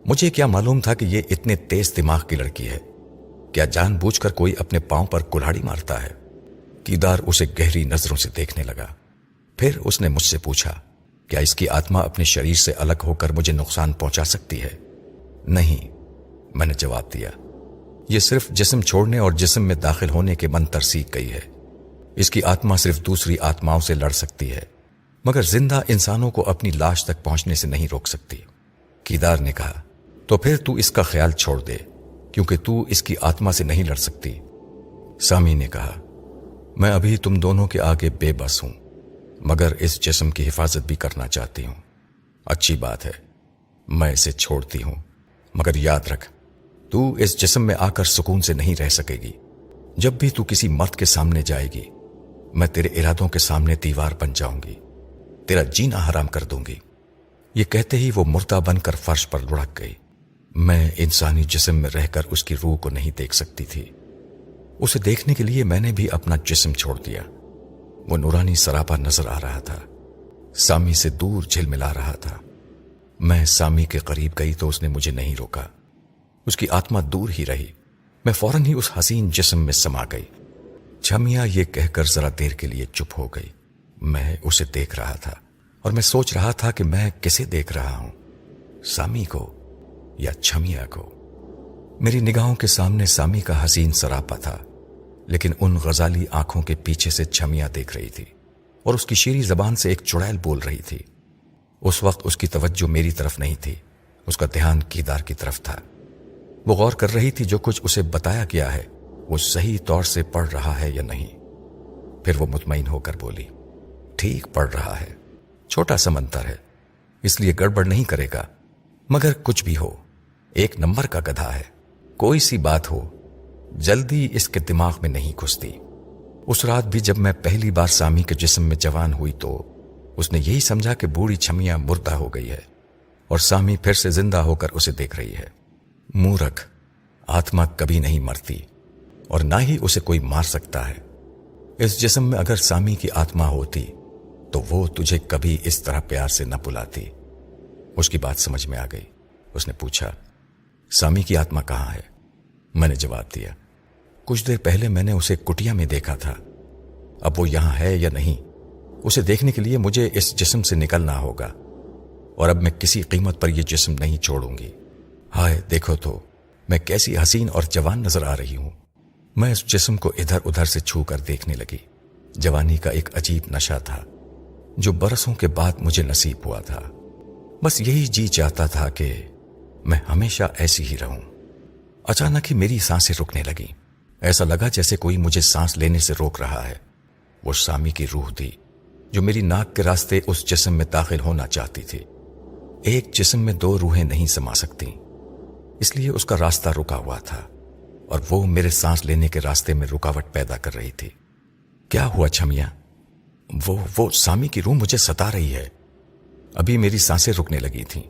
मुझे क्या मालूम था कि ये इतने तेज दिमाग की लड़की है। क्या जानबूझकर कोई अपने पांव पर कुल्हाड़ी मारता है? कीदार उसे गहरी नजरों से देखने लगा। फिर उसने मुझसे पूछा, क्या इसकी आत्मा अपने शरीर से अलग होकर मुझे नुकसान पहुंचा सकती है? नहीं, मैंने जवाब दिया। यह सिर्फ जिस्म छोड़ने और जिस्म में दाखिल होने के मंत्र सीख गई है। इसकी आत्मा सिर्फ दूसरी आत्माओं से लड़ सकती है, मगर जिंदा इंसानों को अपनी लाश तक पहुंचने से नहीं रोक सकती। कीदार ने कहा, तो फिर तू इसका ख्याल छोड़ दे, क्योंकि तू इसकी आत्मा से नहीं लड़ सकती। सामी ने कहा, मैं अभी तुम दोनों के आगे बेबस हूं, मगर इस जिस्म की हिफाजत भी करना चाहती हूं। अच्छी बात है, मैं इसे छोड़ती हूं, मगर याद रख, तू इस जिस्म में आकर सुकून से नहीं रह सकेगी। जब भी तू किसी मर्द के सामने जाएगी, मैं तेरे इरादों के सामने दीवार बन जाऊंगी, तेरा जीना हराम कर दूंगी। ये कहते ही वो मुर्दा बनकर फर्श पर लुढ़क गई। मैं इंसानी जिस्म में रहकर उसकी रूह को नहीं देख सकती थी। उसे देखने के लिए मैंने भी अपना जिस्म छोड़ दिया। वो नूरानी सरापा नजर आ रहा था, सामी से दूर झिलमिला रहा था। मैं सामी के करीब गई तो उसने मुझे नहीं रोका। उसकी आत्मा दूर ही रही। मैं फौरन ही उस हसीन जिस्म में समा गई। छमिया ये कहकर जरा देर के लिए चुप हो गई। मैं उसे देख रहा था और मैं सोच रहा था कि मैं किसे देख रहा हूं, सामी को या छमिया को। मेरी निगाहों के सामने सामी का हसीन सरापा था, लेकिन उन गजाली आंखों के पीछे से छमिया देख रही थी और उसकी शीरी जबान से एक चुड़ैल बोल रही थी। उस वक्त उसकी तवज्जो मेरी तरफ नहीं थी, उसका ध्यान कीदार की तरफ था। वो गौर कर रही थी जो कुछ उसे बताया गया है वो सही तौर से पढ़ रहा है या नहीं। फिर वो मुतमईन होकर बोली, ठीक पढ़ रहा है, छोटा सा मंत्र है, इसलिए गड़बड़ नहीं करेगा, मगर कुछ भी हो, एक नंबर का गधा है। कोई सी बात हो, जल्दी इसके दिमाग में नहीं घुसती। उस रात भी जब मैं पहली बार सामी के जिस्म में जवान हुई तो उसने यही समझा कि बूढ़ी छमिया मुर्दा हो गई है और सामी फिर से जिंदा होकर उसे देख रही है। मूर्ख, आत्मा कभी नहीं मरती और ना ही उसे कोई मार सकता है। इस जिस्म में अगर सामी की आत्मा होती तो वो तुझे कभी इस तरह प्यार से न बुलाती। उसकी बात समझ में आ गई। उसने पूछा, सामी की आत्मा कहाँ है? मैंने जवाब दिया, कुछ देर पहले मैंने उसे कुटिया में देखा था। अब वो यहां है या नहीं, उसे देखने के लिए मुझे इस जिस्म से निकलना होगा और अब मैं किसी कीमत पर यह जिस्म नहीं छोड़ूंगी। हाय देखो तो, मैं कैसी हसीन और जवान नजर आ रही हूं। मैं इस जिस्म को इधर उधर से छू कर देखने लगी। जवानी का एक अजीब नशा था जो बरसों के बाद मुझे नसीब हुआ था। बस यही जी चाहता था कि मैं हमेशा ऐसी ही रहूं। अचानक ही मेरी सांसें रुकने लगी। ऐसा लगा जैसे कोई मुझे सांस लेने से रोक रहा है। वो सामी की रूह थी जो मेरी नाक के रास्ते उस जिस्म में दाखिल होना चाहती थी। एक जिस्म में दो रूहें नहीं समा सकती, इसलिए उसका रास्ता रुका हुआ था और वो मेरे सांस लेने के रास्ते में रुकावट पैदा कर रही थी। क्या हुआ छमिया? वो सामी की रूह मुझे सता रही है। अभी मेरी सांसें रुकने लगी थीं।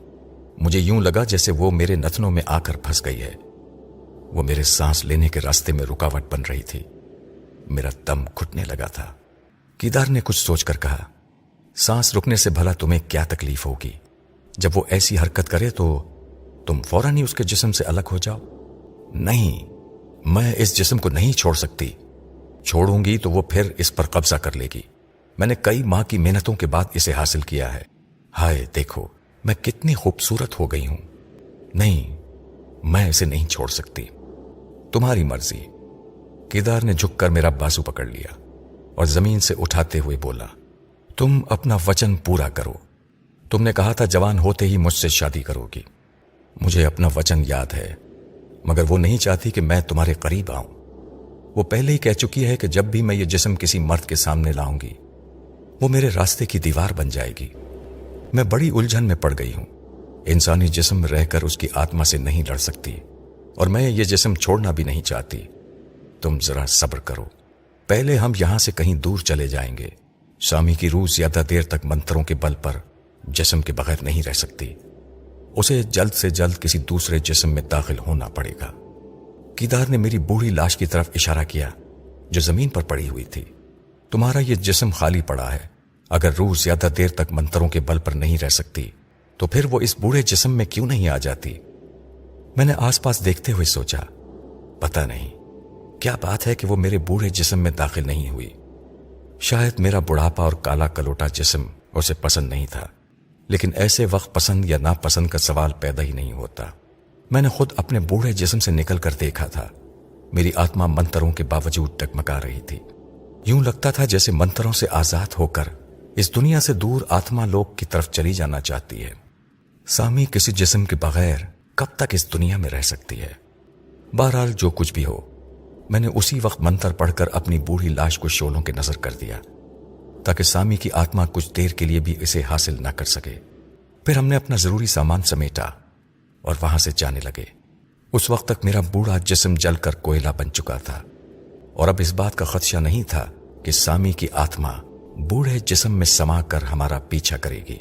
मुझे यूं लगा जैसे वो मेरे नथनों में आकर फंस गई है। वो मेरे सांस लेने के रास्ते में रुकावट बन रही थी। मेरा दम घुटने लगा था। कीदार ने कुछ सोचकर कहा, सांस रुकने से भला तुम्हें क्या तकलीफ होगी? जब वो ऐसी हरकत करे तो तुम फौरन ही उसके जिस्म से अलग हो जाओ। नहीं, मैं इस जिस्म को नहीं छोड़ सकती। छोड़ूंगी तो वो फिर इस पर कब्जा कर लेगी। मैंने कई माह की मेहनतों के बाद इसे हासिल किया है। हाय देखो, मैं कितनी खूबसूरत हो गई हूं। नहीं, मैं इसे नहीं छोड़ सकती। तुम्हारी मर्जी। केदार ने झुककर मेरा बाजू पकड़ लिया और जमीन से उठाते हुए बोला, तुम अपना वचन पूरा करो। तुमने कहा था जवान होते ही मुझसे शादी करोगी। मुझे अपना वचन याद है, मगर वो नहीं चाहती कि मैं तुम्हारे करीब आऊं। वो पहले ही कह चुकी है कि जब भी मैं ये जिस्म किसी मर्द के सामने लाऊंगी, वो मेरे रास्ते की दीवार बन जाएगी। मैं बड़ी उलझन में पड़ गई हूं। इंसानी जिस्म में रहकर उसकी आत्मा से नहीं लड़ सकती, और मैं ये जिस्म छोड़ना भी नहीं चाहती। तुम जरा सब्र करो। पहले हम यहां से कहीं दूर चले जाएंगे। सामी की रूह ज्यादा देर तक मंत्रों के बल पर जिस्म के बगैर नहीं रह सकती। उसे जल्द से जल्द किसी दूसरे जिस्म में दाखिल होना पड़ेगा। केदार ने मेरी बूढ़ी लाश की तरफ इशारा किया जो जमीन पर पड़ी हुई थी। तुम्हारा यह जिस्म खाली पड़ा है। अगर रूह ज्यादा देर तक मंत्रों के बल पर नहीं रह सकती, तो फिर वो इस बूढ़े जिस्म में क्यों नहीं आ जाती? मैंने आसपास देखते हुए सोचा, पता नहीं क्या बात है कि वो मेरे बूढ़े जिस्म में दाखिल नहीं हुई। शायद मेरा बुढ़ापा और काला कलोटा जिस्म उसे पसंद नहीं था, लेकिन ऐसे वक्त पसंद या नापसंद का सवाल पैदा ही नहीं होता। मैंने खुद अपने बूढ़े जिस्म से निकल कर देखा था। मेरी आत्मा मंत्रों के बावजूद टकमका रही थी। यूं लगता था जैसे मंत्रों से आजाद होकर इस दुनिया से दूर आत्मा लोक की तरफ चली जाना चाहती है। सामी किसी जिस्म के बगैर कब तक इस दुनिया में रह सकती है? बहरहाल जो कुछ भी हो, मैंने उसी वक्त मंत्र पढ़कर अपनी बूढ़ी लाश को शोलों के नजर कर दिया, ताकि सामी की आत्मा कुछ देर के लिए भी इसे हासिल न कर सके। फिर हमने अपना जरूरी सामान समेटा और वहां से जाने लगे। उस वक्त तक मेरा बूढ़ा जिस्म जलकर कोयला बन चुका था, और अब इस बात का खदशा नहीं था कि सामी की आत्मा बूढ़े जिस्म में समाकर हमारा पीछा करेगी।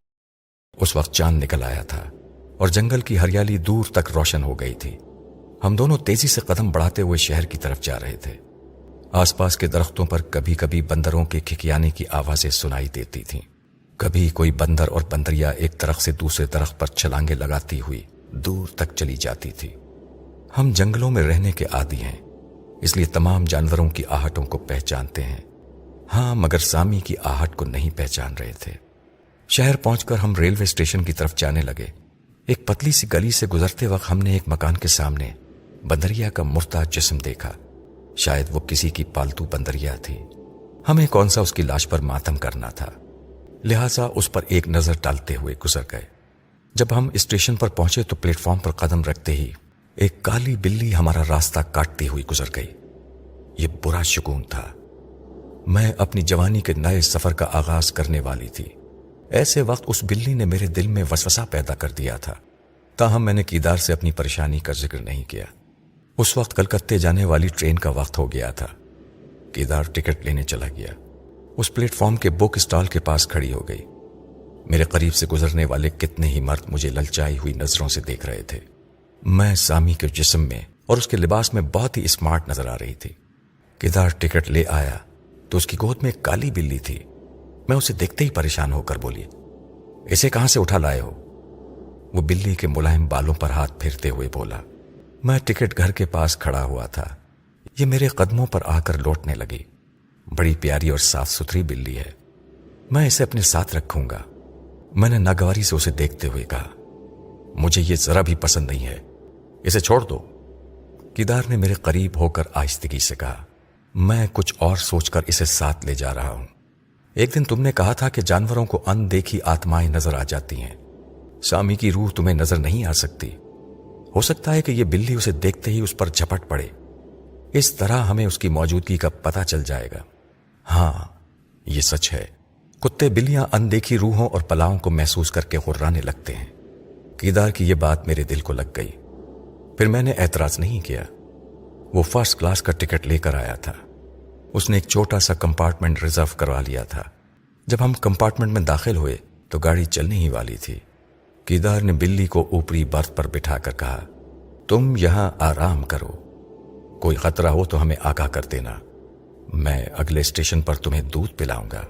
उस वक्त चांद निकल आया था और जंगल की हरियाली दूर तक रोशन हो गई थी। हम दोनों तेजी से कदम बढ़ाते हुए शहर की तरफ जा रहे थे। आसपास के दरख्तों पर कभी कभी बंदरों के खिखियाने की आवाजें सुनाई देती थीं। कभी कोई बंदर और बंदरिया एक दरख्त से दूसरे दरख्त पर छलांगे लगाती हुई दूर तक चली जाती थी। हम जंगलों में रहने के आदी हैं, इसलिए तमाम जानवरों की आहटों को पहचानते हैं। हाँ, मगर सामी की आहट को नहीं पहचान रहे थे। शहर पहुंचकर हम रेलवे स्टेशन की तरफ जाने लगे। एक पतली सी गली से गुजरते वक्त हमने एक मकान के सामने बंदरिया का मुर्दा जिस्म देखा। शायद वो किसी की पालतू बंदरिया थी। हमें कौन सा उसकी लाश पर मातम करना था, लिहाजा उस पर एक नजर डालते हुए गुजर गए। जब हम स्टेशन पर पहुंचे तो प्लेटफॉर्म पर कदम रखते ही एक काली बिल्ली हमारा रास्ता काटती हुई गुजर गई। ये बुरा शगुन था। मैं अपनी जवानी के नए सफर का आगाज करने वाली थी। ऐसे वक्त उस बिल्ली ने मेरे दिल में वसवसा पैदा कर दिया था। ताहम मैंने केदार से अपनी परेशानी का जिक्र नहीं किया। उस वक्त कलकत्ते जाने वाली ट्रेन का वक्त हो गया था। केदार टिकट लेने चला गया। उस प्लेटफॉर्म के बुक स्टॉल के पास खड़ी हो गई। मेरे करीब से गुजरने वाले कितने ही मर्द मुझे ललचाई हुई नजरों से देख रहे थे। मैं सामी के जिस्म में और उसके लिबास में बहुत ही स्मार्ट नजर आ रही थी। केदार टिकट ले आया तो उसकी गोद में एक काली बिल्ली थी। मैं उसे देखते ही परेशान होकर बोली, इसे कहां से उठा लाए हो? वो बिल्ली के मुलायम बालों पर हाथ फेरते हुए बोला, मैं टिकट घर के पास खड़ा हुआ था, ये मेरे कदमों पर आकर लौटने लगी। बड़ी प्यारी और साफ सुथरी बिल्ली है, मैं इसे अपने साथ रखूंगा। मैंने नागवारी से उसे देखते हुए कहा, मुझे ये जरा भी पसंद नहीं है, इसे छोड़ दो। केदार ने मेरे करीब होकर आहिस्तगी से कहा, मैं कुछ और सोचकर इसे साथ ले जा रहा हूं। एक दिन तुमने कहा था कि जानवरों को अनदेखी आत्माएं नजर आ जाती हैं। सामी की रूह तुम्हें नजर नहीं आ सकती। हो सकता है कि यह बिल्ली उसे देखते ही उस पर झपट पड़े। इस तरह हमें उसकी मौजूदगी का पता चल जाएगा। हां, यह सच है, कुत्ते बिल्लियां अनदेखी रूहों और पलाओं को महसूस करके गुर्राने लगते हैं। केदार की यह बात मेरे दिल को लग गई। फिर मैंने ऐतराज नहीं किया। वो फर्स्ट क्लास का टिकट लेकर आया था। उसने एक छोटा सा कंपार्टमेंट रिजर्व करवा लिया था। जब हम कंपार्टमेंट में दाखिल हुए तो गाड़ी चलने ही वाली थी। केदार ने बिल्ली को ऊपरी बर्थ पर बिठाकर कहा, तुम यहां आराम करो, कोई खतरा हो तो हमें आगाह कर देना, मैं अगले स्टेशन पर तुम्हें दूध पिलाऊंगा।